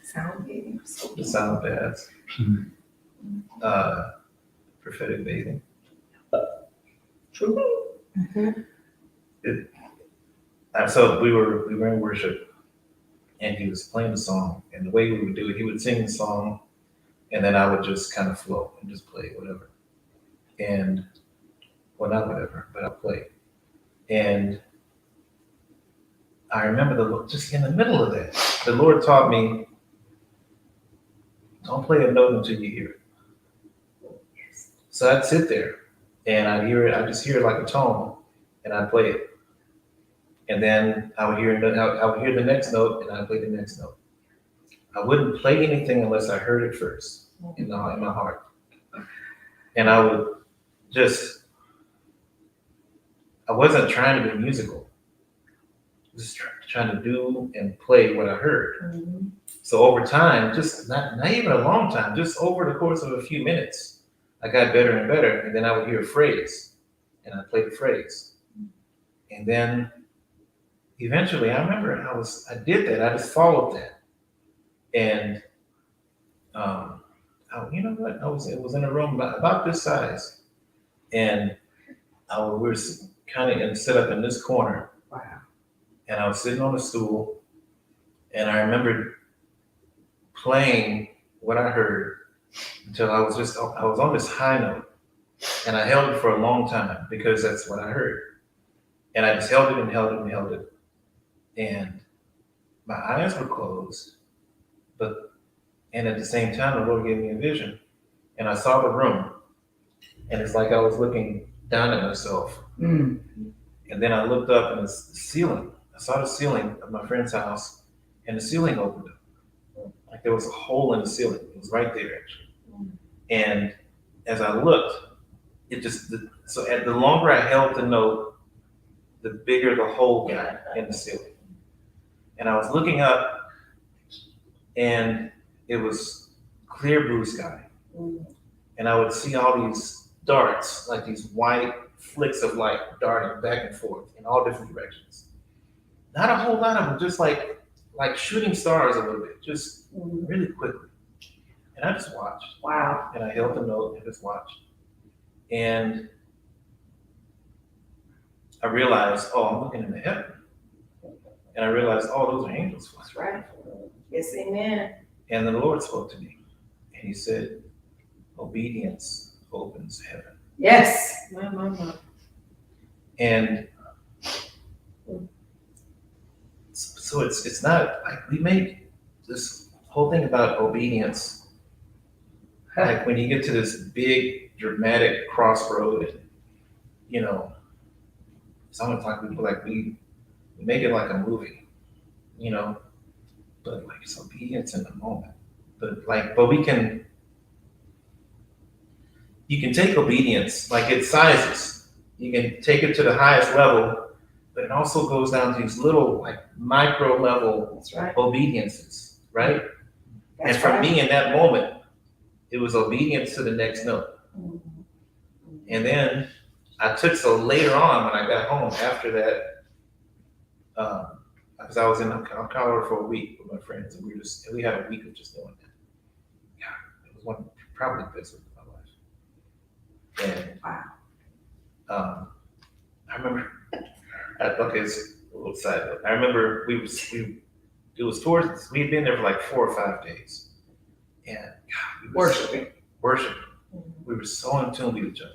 Sound bathing. The sound baths, prophetic bathing. True. So we were in worship, and he was playing the song, and the way we would do it, he would sing the song, and then I would just kind of flow and just play whatever. And, well, not whatever, but I'll play. And I remember just in the middle of that, the Lord taught me, don't play a note until you hear it. So I'd sit there and I'd hear it, I'd just hear it like a tone, and I'd play it. And then I would hear the next note, and I'd play the next note. I wouldn't play anything unless I heard it first in my heart. And I would I wasn't trying to be musical. Just trying to do and play what I heard. So over time, just not even a long time, just over the course of a few minutes, I got better and better. And then I would hear a phrase, and I'd play the phrase. And then eventually, I remember I did that. I just followed that. And you know what? It was in a room about this size, and we were kind of set up in this corner. Wow. And I was sitting on a stool, and I remember playing what I heard until I was on this high note, and I held it for a long time because that's what I heard. And I just held it and held it and held it. And my eyes were closed, and at the same time, the Lord gave me a vision. and I saw the room, and it's like I was looking down at myself. Mm. And then I looked up and it's the ceiling. I saw the ceiling of my friend's house, and the ceiling opened up. Like there was a hole in the ceiling. It was right there, actually. And as I looked, the longer I held the note, the bigger the hole got in the ceiling. And I was looking up, and it was clear blue sky. And I would see all these darts, like these white flicks of light darting back and forth in all different directions. Not a whole lot of them, just like shooting stars a little bit, just really quickly. And I just watched. Wow. And I held the note and just watched. And I realized, oh, I'm looking into heaven. And I realized, oh, those are angels flying. That's right. Yes, amen. And the Lord spoke to me. And he said, obedience opens heaven. Yes. And so it's not like we make this whole thing about obedience. Like when you get to this big dramatic crossroad, and it's almost like we make it like a movie, but like it's obedience in the moment. But you can take obedience, like its sizes. You can take it to the highest level, but it also goes down to these little like micro level That's right. obediences, right? That's and for right. me in that moment, it was obedience to the next note. And then so later on when I got home after that, because I was in Colorado for a week with my friends, and we had a week of just doing that. Yeah, it was probably the best week of my life. And I remember, it's a little side note. I remember we had been there for like 4 or 5 days, and God, Worshiping. We were so in tune with each other.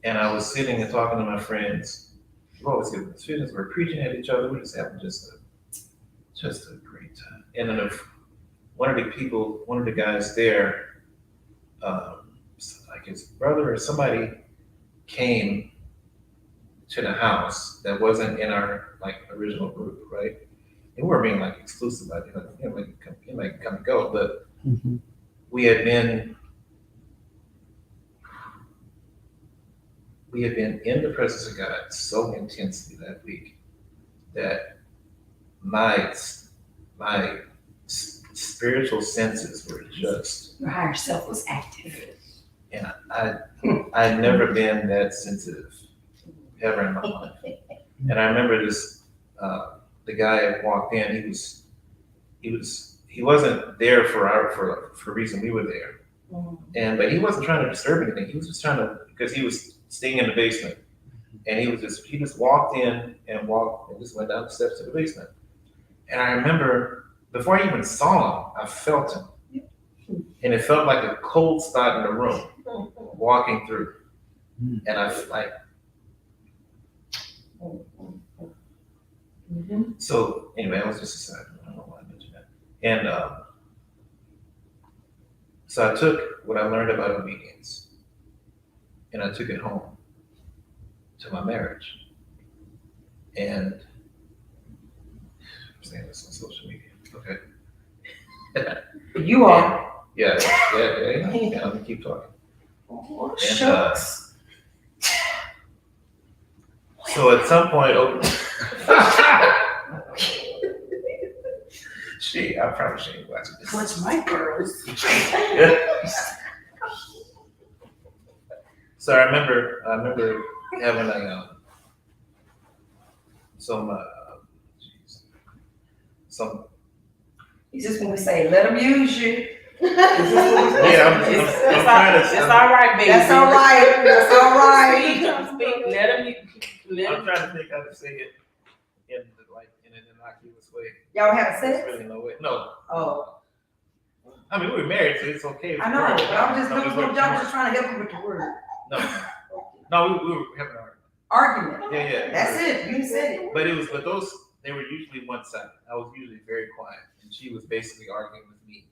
And I was sitting and talking to my friends. We always get this feelings. We're preaching at each other. We're just having just a great time. And then one of the guys there, like his brother or somebody, came to the house that wasn't in our like original group, right? And we were being like exclusive about it, like come and go, but we had been in the presence of God so intensely that week that my spiritual senses were just, Your higher self was active. and I'd never been that sensitive ever in my life. And I remember this, the guy walked in, he wasn't there for a reason we were there. But he wasn't trying to disturb anything. He was just because he was staying in the basement. And he just walked in and just went down the steps to the basement. And I remember before I even saw him, I felt him. And it felt like a cold spot in the room walking through. And I like, so anyway, I was just a side note. I don't know why I mentioned that. And so I took what I learned about obedience and I took it home to my marriage. And I'm saying this on social media. Okay. You are. Yeah, I'm gonna keep talking. Shucks. So at some point, I probably shouldn't watch this. What's my girls? So I remember having some. You just want to say, let them use you. Yeah, I'm trying to. It's all right, baby. That's all right. That's all right. Speak. Let him. I'm trying to think how to say it in an innocuous way. Y'all have There's sex? really no way. No. Oh, I mean, we were married, so it's okay. I know, but I'm just No, looking for y'all just trying to help you with the word. No, we were having an Argument. argument. Yeah. That's it. You said it. But they were usually one-sided. I was usually very quiet, and she was basically arguing with me.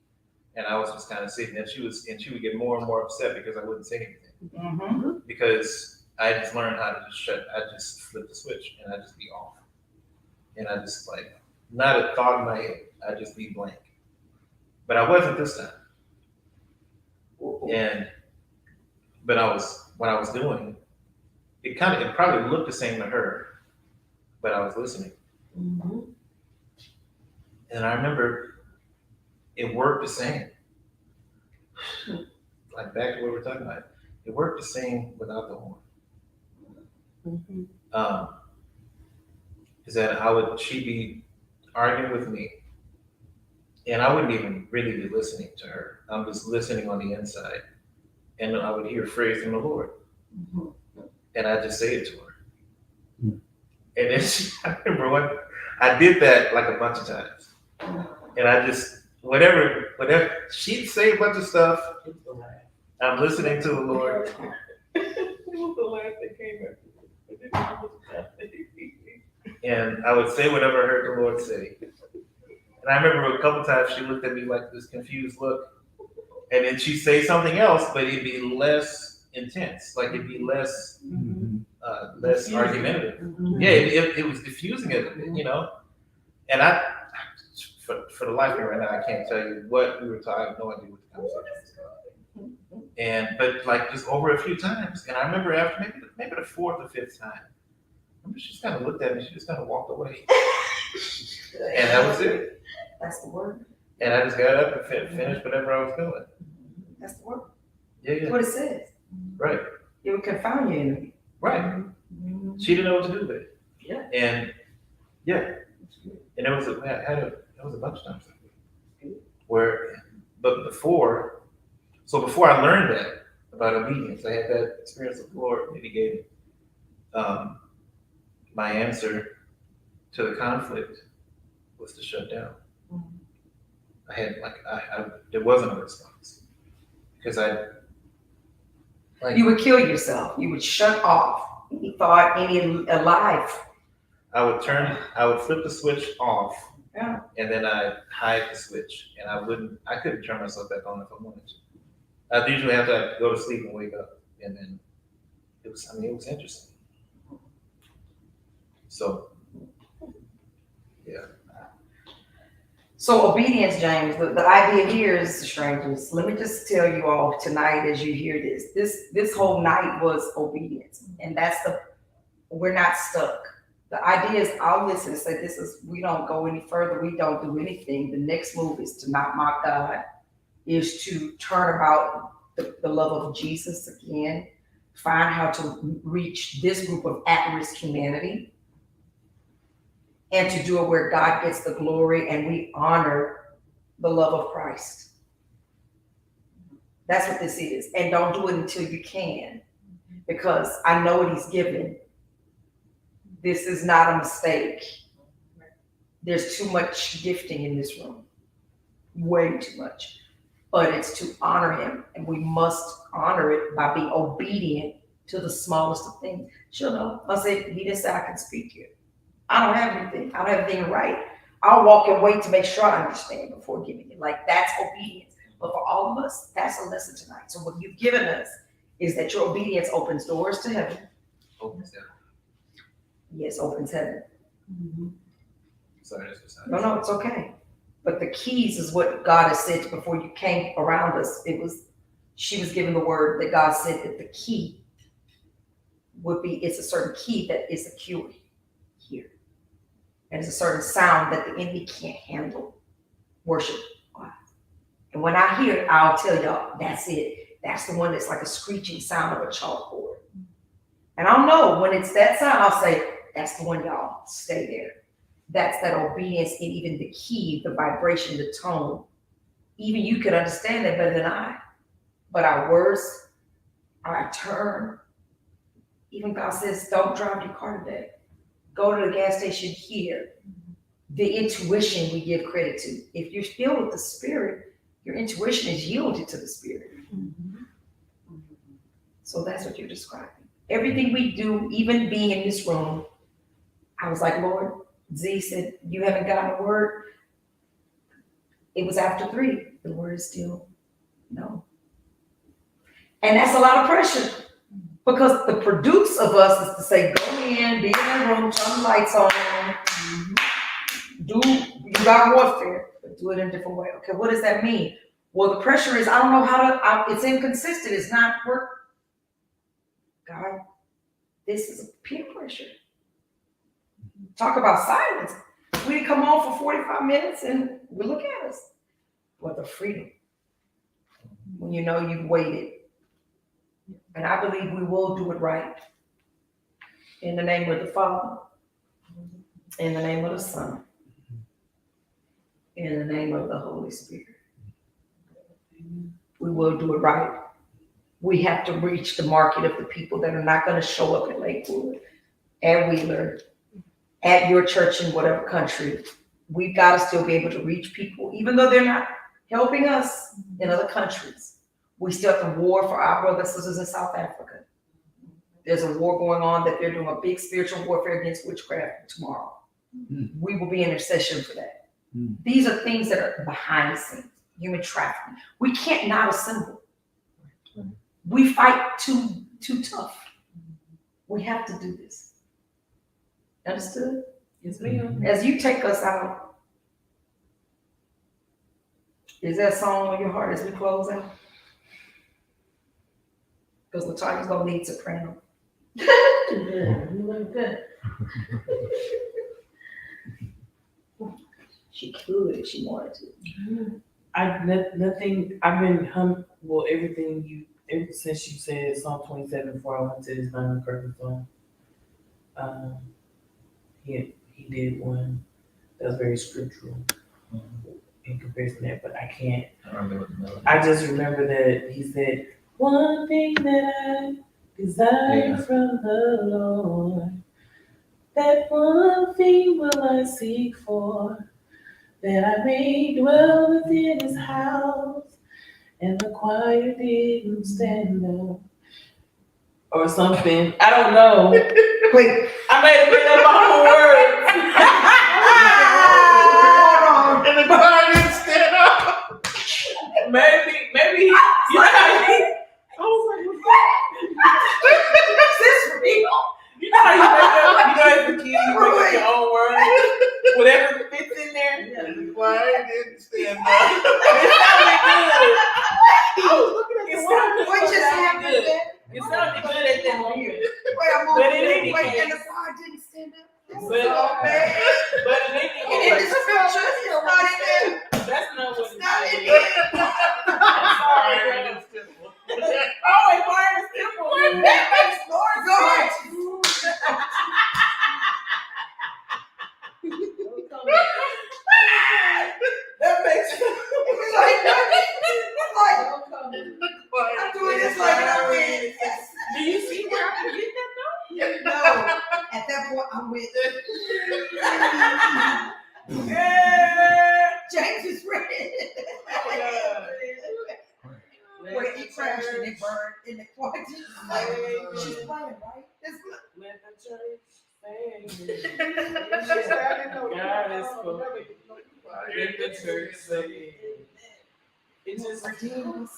And I was just kind of sitting, and she would get more and more upset because I wouldn't say anything. Mm-hmm. Because I just learned how to I just flip the switch and I just be off. And I just like, not a thought in my head, I just be blank. But I wasn't this time. But what I was doing, it probably looked the same to her, but I was listening. Mm-hmm. And I remember it worked the same. Like back to what we're talking about. It worked the same without the horn. Mm-hmm. Is that she'd be arguing with me, and I wouldn't even really be listening to her. I'm just listening on the inside, and then I would hear a phrase from the Lord, and I just say it to her. And then I remember when I did that like a bunch of times, and I just whatever she'd say a bunch of stuff, I'm listening to the Lord. It was the laugh that came up. And I would say whatever I heard the Lord say. And I remember a couple times she looked at me like this confused look. And then she'd say something else, but it'd be less intense. Like it'd be less argumentative. Mm-hmm. Yeah, it was diffusing it a bit, you know? And for the life of me right now, I can't tell you what we were talking. I have no idea what the conversation was about. But like just over a few times. And I remember after maybe the fourth or fifth time, she just kind of looked at me. She just kind of walked away, and that was it. That's the word. And I just got up and finished whatever I was doing. That's the word. Yeah. That's what it says. Right. It would confound your enemy. Right. Mm-hmm. She didn't know what to do with it. Yeah. And it was a bunch of times but before I learned that about obedience, I had that experience with the Lord that He gave me. My answer to the conflict was to shut down. I had there wasn't a response because you would kill yourself. You would shut off any thought, any life. I would flip the switch off, Yeah. and then I'd hide the switch, and I couldn't turn myself back on if I wanted to. I'd usually have to go to sleep and wake up, and then it was interesting. So, yeah. So obedience, James, the idea here is, strangers, let me just tell you all tonight as you hear this whole night was obedience. And we're not stuck. The idea is I'll listen and say, we don't go any further. We don't do anything. The next move is to not mock God, is to turn about the love of Jesus again, find how to reach this group of at-risk humanity, and to do it where God gets the glory and we honor the love of Christ. That's what this is. And don't do it until you can, because I know what He's given. This is not a mistake. There's too much gifting in this room, way too much. But it's to honor Him, and we must honor it by being obedient to the smallest of things. She'll know. I'll say, He didn't say I can speak here. I don't have anything. I don't have anything to write. I'll walk and wait to make sure I understand before giving it. Like, that's obedience. But for all of us, that's a lesson tonight. So what you've given us is that your obedience opens doors to heaven. Opens heaven. Yes, opens heaven. Sorry, that's just No, it's okay. But the keys is what God has said before you came around us. She was given the word that God said that the key would be, it's a certain key that is a cue here. And it's a certain sound that the enemy can't handle. Worship. And when I hear it, I'll tell y'all, that's it. That's the one that's like a screeching sound of a chalkboard. And I'll know when it's that sound, I'll say, that's the one, y'all. Stay there. That's that obedience in even the key, the vibration, the tone. Even you could understand that better than I. But our words, our turn, even God says, don't drive your car today. Go to the gas station here. The intuition we give credit to. If you're filled with the Spirit, your intuition is yielded to the Spirit. So that's what you're describing. Everything we do, even being in this room, I was like, Lord, Z said, you haven't gotten a word. It was after 3. The word is still no. And that's a lot of pressure because the produce of us is to say, go in, be in that room, turn the lights on, you got warfare, but do it in a different way. Okay, what does that mean? Well, the pressure is, I don't know how to, it's inconsistent. It's not work. God, this is peer pressure. Talk about silence. We come on for 45 minutes and we look at us. What the freedom when you know you've waited. And I believe we will do it right. In the name of the Father, in the name of the Son, in the name of the Holy Spirit. We will do it right. We have to reach the market of the people that are not going to show up at Lakewood, at Wheeler, at your church in whatever country. We've got to still be able to reach people, even though they're not helping us in other countries. We still have to war for our brothers and sisters in South Africa. There's a war going on that they're doing a big spiritual warfare against witchcraft tomorrow. We will be in intercession for that. These are things that are behind the scenes, human trafficking. We can't not assemble. We fight too tough. We have to do this. Understood? Yes, ma'am. As you take us out, is there a song on your heart as we close out? Because Latanya's gonna need soprano. She could if she wanted to. Nothing. I've been everything ever since you said Psalm 27 before I went to this Diamond Curtain song. He did one that was very scriptural in comparison to that, but I can't. I don't remember the melody. I just remember that he said, one thing that I desire from the Lord, that one thing will I seek for, that I may dwell within his house, and the choir didn't stand up. Or something. I don't know. Wait, I may have been up my words. And the choir didn't stand up. Maybe, you know how you, I was like, this for people? you know how you make up, as a kid, you make up your own words, whatever fits in there. The choir didn't stand up. It sounded good. What just happened good. there? It sounded good at that moment. Wait, I'm But in any wait, case- and the choir didn't stand up? This is But- so bad. But in any And in the case, scripture, it's not in there. that's not what It's not in it there. is. I'm sorry, girl. Oh, and choir is simple. That makes more God. sense. That makes sense. It's like, I'm doing this like I'm with. Do you see where I can get that No, at that point, I'm with. though? Yeah. James is ready. Oh, Wait, it crashed and it burned in the quarter. She's playing, right? That's good. Let the church say. God is cool. Let the church say. It just, Redeem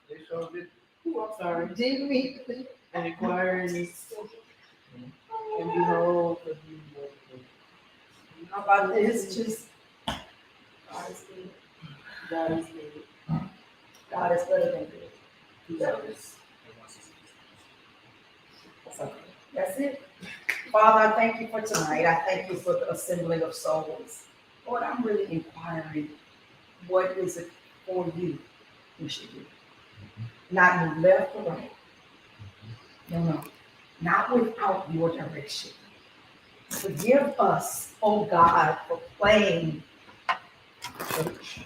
They showed it. I'm sorry. Redeem me. And inquire and behold, the beauty of the Lord. How about this? Just God is good. God is good. God is better than good. He's always. That's it. Father, I thank you for tonight. I thank you for the assembling of souls. Lord, I'm really inquiring, what is it for you we should do? Not move left or right. No. Not without your direction. Forgive us, oh God, for playing church.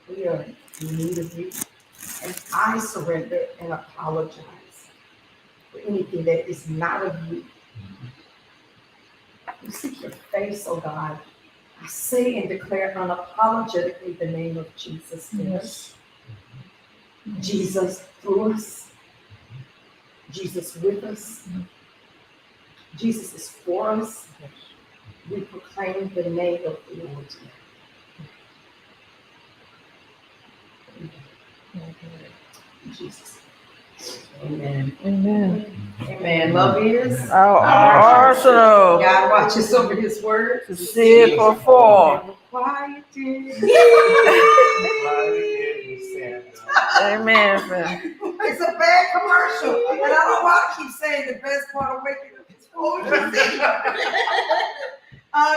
We are in need of you. And I surrender and apologize for anything that is not of you. We seek your face, oh God. I say and declare unapologetically the name of Jesus in us. Jesus through us. Jesus with us. Jesus is for us. We proclaim the name of the Lord today. Jesus. Amen. Amen. Amen. Love is. Our arsenal God watches over his word. to see it perform. Quiet is. Amen, friend. It's a bad commercial. And I don't know why I keep saying the best part of waking up is food.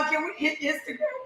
Can we hit Instagram?